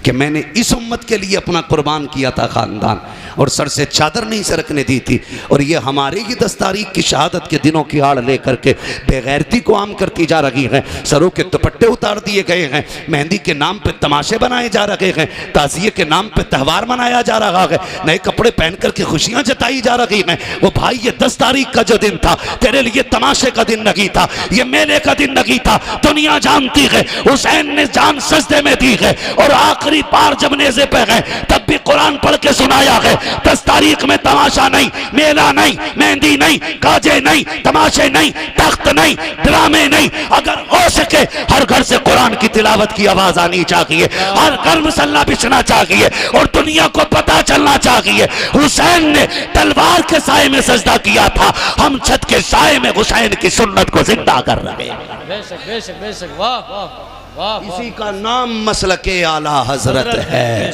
कि मैंने इस उम्मत के लिए अपना कुर्बान किया था ख़ानदान, और सर से चादर नहीं सरकने दी थी। और ये हमारे ही 10 तारीख की शहादत के दिनों की आड़ लेकर के बेगैरती को आम करती जा रही हैं। सरों के दुपट्टे उतार दिए गए हैं, मेहंदी के नाम पे तमाशे बनाए जा रहे हैं, ताज़िये के नाम पे त्यौहार मनाया जा रहा है, नए कपड़े पहन करके खुशियाँ जताई जा रही हैं। वो भाई ये 10 तारीख का जो दिन था तेरे लिए तमाशे का दिन नहीं था, ये मेले का दिन नहीं था। दुनिया जानती है हुसैन ने जान सजदे में दी है, और आखिरी बार जब नेज़े पे गए तब भी कुरान पढ़ के सुनाया है। 10 तारीख में तमाशा नहीं, मेला नहीं, मेहंदी नहीं, काजे नहीं, तमाशे नहीं, तख्त नहीं, ड्रामे नहीं। अगर हो सके हर घर से कुरान की तिलावत की आवाज आनी चाहिए, हर घर मसल्ला बिछना चाहिए, और दुनिया को पता चलना चाहिए हुसैन ने तलवार के साए में सजदा किया था, हम छत के साए में हुसैन की सुन्नत को जिंदा कर रहे हैं। बेशक बेशक बेशक, वाह वाह वाह, इसी का नाम मसलके आला हजरत है।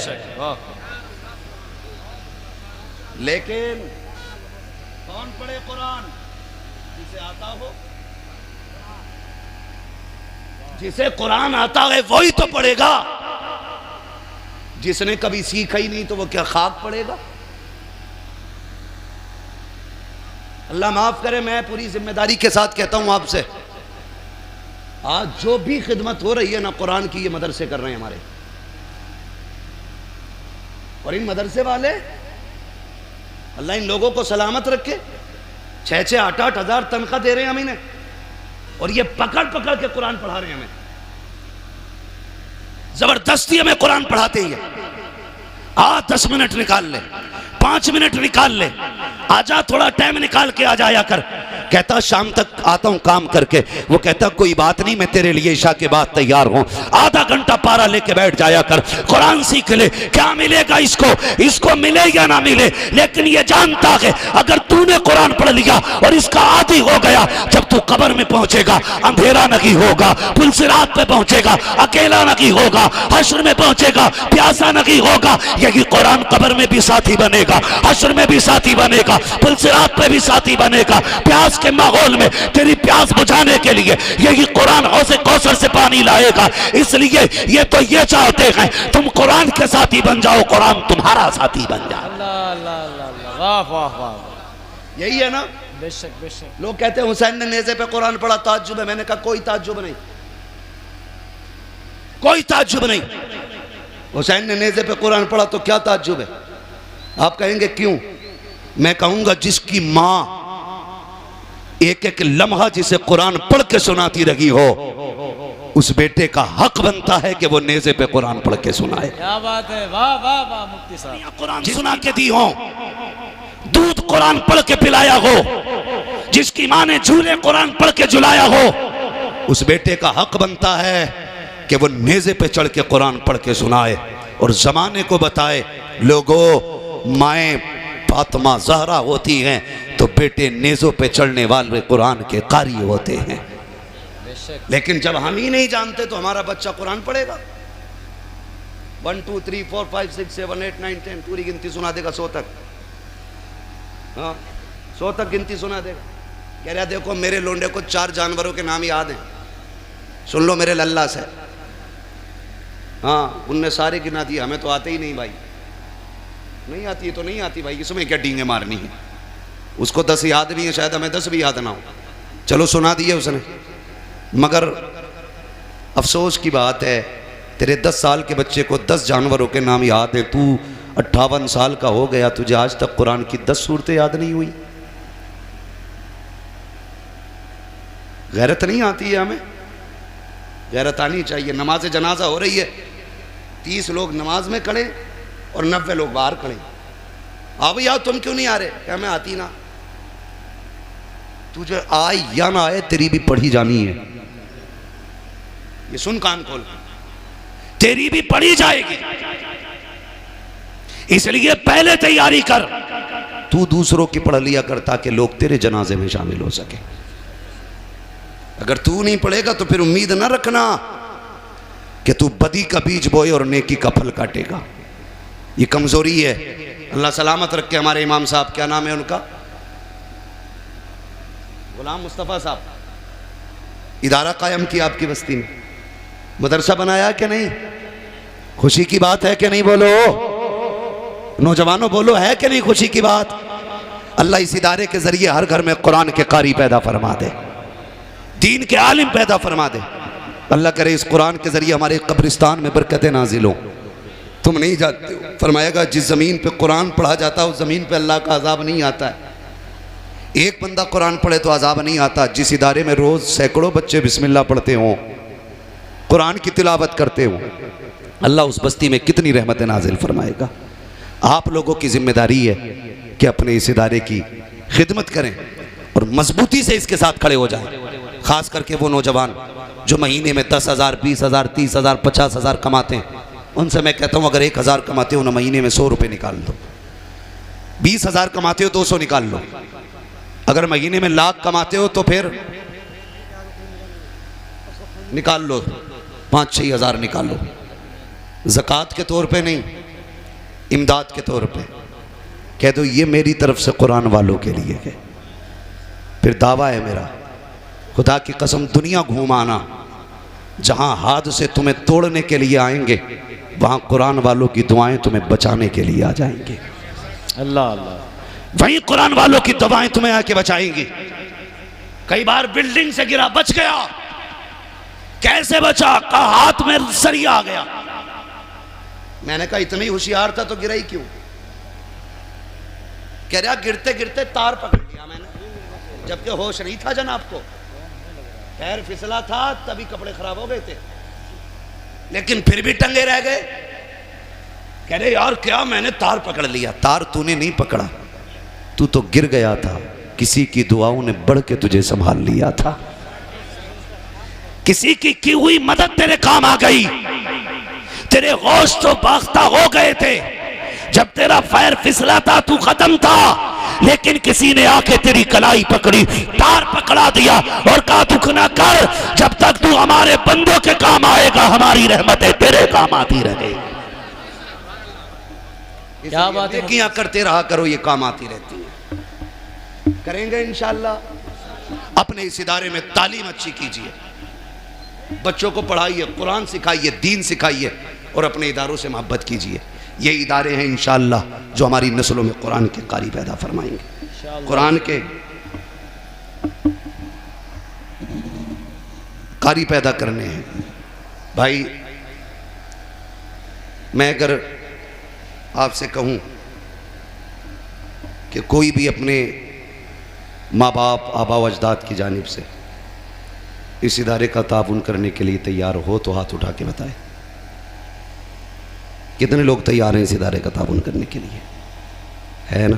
लेकिन कौन पढ़े कुरान? जिसे आता हो, जिसे कुरान आता है वही तो पढ़ेगा। जिसने कभी सीखा ही नहीं तो वो क्या खाक पढ़ेगा? अल्लाह माफ करे, मैं पूरी जिम्मेदारी के साथ कहता हूं आपसे, आज जो भी खिदमत हो रही है ना कुरान की, ये मदरसे कर रहे हैं हमारे, और इन मदरसे वाले अल्लाह इन लोगों को सलामत रखे, 6-6, 8-8 हज़ार तनख्वाह दे रहे हैं हम इन्हें, और ये पकड़ पकड़ के कुरान पढ़ा रहे हैं हमें, जबरदस्ती हमें कुरान पढ़ाते ही है। 10 मिनट निकाल ले, 5 मिनट निकाल ले, आजा, थोड़ा टाइम निकाल के आ जाया कर। कहता शाम तक आता हूं काम करके, वो कहता कोई बात नहीं, मैं तेरे लिए ईशा के बाद तैयार हूं। आधा घंटा पारा लेके बैठ जाया कर, कुरान सीख ले। क्या मिलेगा इसको? इसको मिले या ना मिले, लेकिन ये जानता है अगर तूने कुरान पढ़ लिया और इसका आदी हो गया, जब तू कब्र में पहुंचेगा अंधेरा नहीं होगा, पुलसिरात पे पहुंचेगा अकेला नहीं होगा, हश्र में पहुंचेगा प्यासा नहीं होगा। यही कुरान कब्र में भी साथी बनेगा, हश्र में भी साथी बनेगा, पुलसिरात पे भी साथी बनेगा। प्यास के माहौल में तेरी प्यास बुझाने के लिए यही कुरान हौज़े कौसर से पानी लाएगा। इसलिए ये तो ये चाहते हैं तुम कुरान के साथी बन जाओ, कुरान तुम्हारा साथी बन जाए। अल्लाह अल्लाह अल्लाह, वाह वाह वाह, यही है ना? बेशक बेशक। लोग कहते हैं हुसैन ने नेज़े पे कुरान पढ़ा, ताज्जुब है। मैंने कहा कोई ताज्जुब नहीं, कोई ताज्जुब नहीं। हुसैन ने नेज़े पे कुरान पढ़ा तो क्या ताज्जुब है? आप कहेंगे क्यों? मैं कहूंगा जिसकी माँ एक एक लम्हा जिसे कुरान पढ़ के सुनाती रही हो, उस बेटे का हक बनता है कि वो नेज़े पे कुरान पढ़ के सुनाए। क्या बात है, वाह वाह वाह मुफ्ती साहब। कुरान सुना के दी हो, दूध कुरान पढ़ के पिलाया हो, जिसकी माँ ने झूले कुरान पढ़ के झुलाया हो, उस बेटे का हक बनता है कि वो नेज़े पे चढ़ के कुरान पढ़ के सुनाए और जमाने को बताए, लोगों माएँ फातिमा ज़हरा होती हैं तो बेटे नेज़ों पे चढ़ने वाले कुरान के कारी होते हैं। लेकिन जब हम ही नहीं जानते तो हमारा बच्चा कुरान पढ़ेगा। 1 2 3 4 5 6 7 8 9 10 पूरी गिनती सुना देगा 100 तक। हाँ 100 तक गिनती सुना देगा। कह रहा देखो मेरे लोंडे को 4 जानवरों के नाम याद हैं, सुन लो मेरे लल्ला से। हाँ उनने सारे गिना दिए, हमें तो आते ही नहीं भाई, नहीं आती है तो नहीं आती भाई, इसमें क्या डींगे मारनी है। उसको 10 याद भी है, शायद हमें 10 भी याद ना हो, चलो सुना दिए उसने। मगर अफसोस की बात है तेरे 10 साल के बच्चे को 10 जानवरों के नाम याद है, तू 58 साल का हो गया, तुझे आज तक कुरान की 10 सूरतें याद नहीं हुई। गैरत नहीं आती है हमें, गैरत आनी चाहिए। नमाज जनाजा हो रही है, 30 लोग नमाज में खड़े और 90 लोग बाहर खड़े। हाँ भैया तुम क्यों नहीं आ रहे? क्या मैं आती ना, तुझे आए या ना आए तेरी भी पढ़ी जानी है। ये सुन कान खोल, तेरी भी पढ़ी जाएगी, इसलिए पहले तैयारी कर। तू दूसरों की पढ़ लिया कर ताकि लोग तेरे जनाजे में शामिल हो सके। अगर तू नहीं पढ़ेगा तो फिर उम्मीद ना रखना कि तू बदी का बीज बोए और नेकी का फल काटेगा। ये कमजोरी है। अल्लाह सलामत रखे हमारे इमाम साहब, क्या नाम है उनका? गुलाम मुस्तफ़ा साहब। इदारा कायम किया आपकी बस्ती में, मदरसा बनाया कि नहीं? खुशी की बात है कि नहीं? बोलो नौजवानों, बोलो है कि नहीं खुशी की बात? अल्लाह इस इदारे के जरिए हर घर में कुरान के कारी पैदा फरमा दे, दीन के आलिम पैदा फरमा दे। अल्लाह करे इस कुरान के जरिए हमारे कब्रिस्तान में बरकतें नाजिल हो। तुम नहीं जानते हो, फरमाएगा जिस ज़मीन पे कुरान पढ़ा जाता है उस ज़मीन पे अल्लाह का अजाब नहीं आता है। एक बंदा कुरान पढ़े तो अजाब नहीं आता। जिस इदारे में रोज़ सैकड़ों बच्चे बिस्मिल्लाह पढ़ते हों, कुरान की तिलावत करते हों, अल्लाह उस बस्ती में कितनी रहमतें नाजिल फरमाएगा। आप लोगों की जिम्मेदारी है कि अपने इस इदारे की खिदमत करें और मजबूती से इसके साथ खड़े हो जाएं। ख़ास करके वो नौजवान जो महीने में 10,000, 20,000, 30,000, 50,000 कमाते हैं, उनसे मैं कहता हूँ अगर 1,000 कमाते हो ना, महीने में 100 रुपये निकाल लो। 20,000 कमाते हो 200 निकाल लो। अगर महीने में 1,00,000 कमाते हो तो फिर निकाल लो, 5-6 हज़ार निकाल लो। ज़कात के तौर पे नहीं, इमदाद के तौर पे कह दो ये मेरी तरफ से कुरान वालों के लिए है। फिर दावा है मेरा, खुदा की कसम दुनिया घूमाना, जहां हाथ से तुम्हें तोड़ने के लिए आएंगे वहां कुरान वालों की दुआएं तुम्हें बचाने के लिए आ जाएंगे। अल्लाह अल्लाह। वहीं कुरान वालों की दुआएं तुम्हें आके बचाएंगी। कई बार बिल्डिंग से गिरा, बच गया। कैसे बचा? कहा हाथ में सरिया आ गया। मैंने कहा इतना ही होशियार था तो गिरा ही क्यों? कह रहा गिरते गिरते तार पकड़ लिया मैंने, जबकि होश नहीं था जनाब को। पैर फिसला था तभी कपड़े खराब हो गए थे, लेकिन फिर भी टंगे रह गए। कह रहे यार क्या, मैंने तार पकड़ लिया। तार तूने नहीं पकड़ा, तू तो गिर गया था। किसी की दुआओं ने बढ़ के तुझे संभाल लिया था। किसी की हुई मदद तेरे काम आ गई। तेरे होश तो बाख्ता हो गए थे। जब तेरा पैर फिसला था तू खत्म था, लेकिन किसी ने आके तेरी कलाई पकड़ी, तार पकड़ा दिया और कहा दुख ना कर, जब तक तू हमारे बंदों के काम आएगा हमारी रहमतें तेरे काम आती रहेगी। क्या बात है? किया करते रहा करो, ये काम आती रहती है। करेंगे इंशाअल्लाह। अपने इस इदारे में तालीम अच्छी कीजिए, बच्चों को पढ़ाइए, कुरान सिखाइए, दीन सिखाइए और अपने इदारों से मोहब्बत कीजिए। ये इदारे हैं इंशाअल्लाह जो हमारी नस्लों में कुरान के कारी पैदा फरमाएंगे। कुरान के कारी पैदा करने हैं। भाई मैं अगर आपसे कहूं कि कोई भी अपने माँ बाप, आबा व अजदाद की जानिब से इस इदारे का ताउन करने के लिए तैयार हो तो हाथ उठा के बताएं। कितने लोग तैयार हैं इस इदारे का ताउन करने के लिए? है ना?